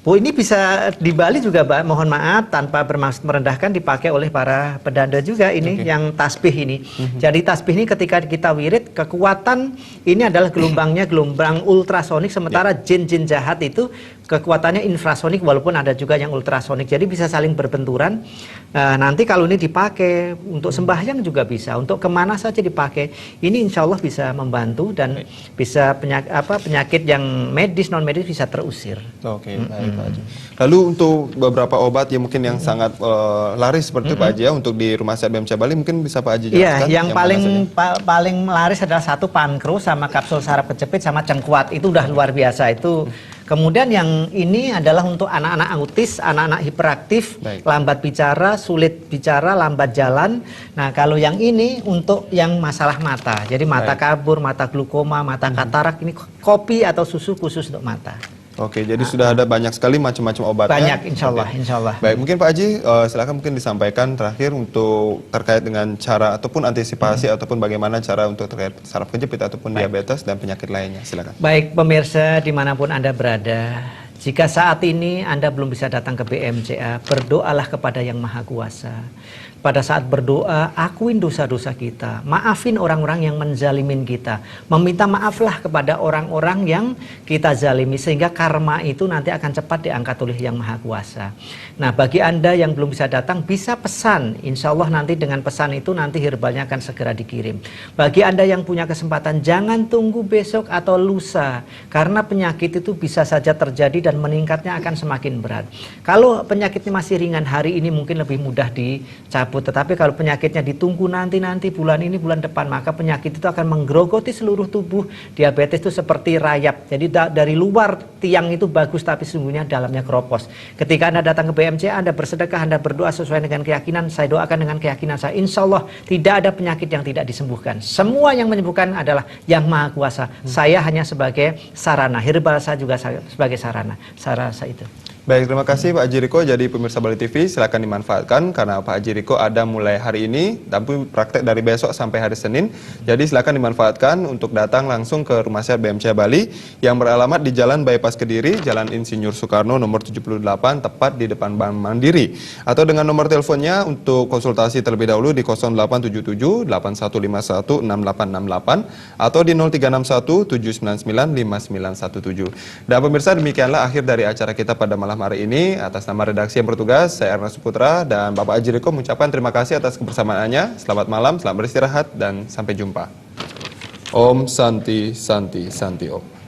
ini bisa di Bali juga, Mbak, mohon maaf tanpa bermaksud merendahkan, dipakai oleh para pedanda juga ini, yang tasbih ini. Jadi tasbih ini ketika kita wirid, kekuatan ini adalah gelombangnya gelombang ultrasonik, sementara jin-jin jahat itu kekuatannya infrasonik, walaupun ada juga yang ultrasonik. Jadi bisa saling berbenturan. Nanti kalau ini dipakai untuk sembahyang juga bisa, untuk kemana saja dipakai. Ini insya Allah bisa membantu dan bisa penyakit yang medis non medis bisa terusir. Oke, baik Pak Haji. Lalu untuk beberapa obat yang mungkin yang sangat laris seperti Pak Haji ya, untuk di Rumah Sehat BMCA Bali, mungkin bisa Pak Haji jelaskan? Iya, yang paling laris adalah satu pankro sama kapsul saraf kejepit sama cengkuat. Itu udah luar biasa itu. Kemudian yang ini adalah untuk anak-anak autis, anak-anak hiperaktif, lambat bicara, sulit bicara, lambat jalan. Nah, kalau yang ini untuk yang masalah mata. Jadi mata kabur, mata glukoma, mata katarak, ini kopi atau susu khusus untuk mata. Oke, jadi sudah ada banyak sekali macam-macam obatnya. Banyak, insya Allah, insya Allah. Baik, mungkin Pak Haji, silakan mungkin disampaikan terakhir untuk terkait dengan cara ataupun antisipasi ataupun bagaimana cara untuk terkait saraf kejepit ataupun diabetes dan penyakit lainnya. Silakan. Baik, pemirsa dimanapun Anda berada, jika saat ini Anda belum bisa datang ke BMCA, berdoalah kepada Yang Maha Kuasa. Pada saat berdoa, akuin dosa-dosa kita, maafin orang-orang yang menzalimin kita, meminta maaflah kepada orang-orang yang kita zalimi, sehingga karma itu nanti akan cepat diangkat oleh Yang Maha Kuasa. Nah, bagi Anda yang belum bisa datang, bisa pesan, insya Allah nanti dengan pesan itu nanti herbalnya akan segera dikirim. Bagi Anda yang punya kesempatan, jangan tunggu besok atau lusa, karena penyakit itu bisa saja terjadi dan meningkatnya akan semakin berat. Kalau penyakitnya masih ringan, hari ini mungkin lebih mudah dicabut. Tetapi kalau penyakitnya ditunggu nanti bulan ini, bulan depan, maka penyakit itu akan menggerogoti seluruh tubuh. Diabetes itu seperti rayap. Jadi dari luar tiang itu bagus, tapi sesungguhnya dalamnya keropos. Ketika Anda datang ke BMCA, Anda bersedekah, Anda berdoa sesuai dengan keyakinan, saya doakan dengan keyakinan saya, insya Allah tidak ada penyakit yang tidak disembuhkan. Semua yang menyembuhkan adalah Yang Maha Kuasa. Saya hanya sebagai sarana, herbal saya juga sebagai sarana. Sarana itu. Baik, terima kasih Pak Haji Riko. Jadi pemirsa Bali TV, silakan dimanfaatkan karena Pak Haji Riko ada mulai hari ini, tapi praktek dari besok sampai hari Senin. Jadi silakan dimanfaatkan untuk datang langsung ke Rumah Sehat BMCA Bali yang beralamat di Jalan Bypass Kediri, Jalan Insinyur Soekarno nomor 78, tepat di depan Bank Mandiri. Atau dengan nomor teleponnya untuk konsultasi terlebih dahulu di 0877 8151 6868 atau di 0361 799 5917. Dan pemirsa, demikianlah akhir dari acara kita pada malam hari ini. Atas nama redaksi yang bertugas, saya Ernest Putra dan Bapak Haji Riko mengucapkan terima kasih atas kebersamaannya. Selamat malam, selamat beristirahat, dan sampai jumpa. Om Santi Santi Santi Om.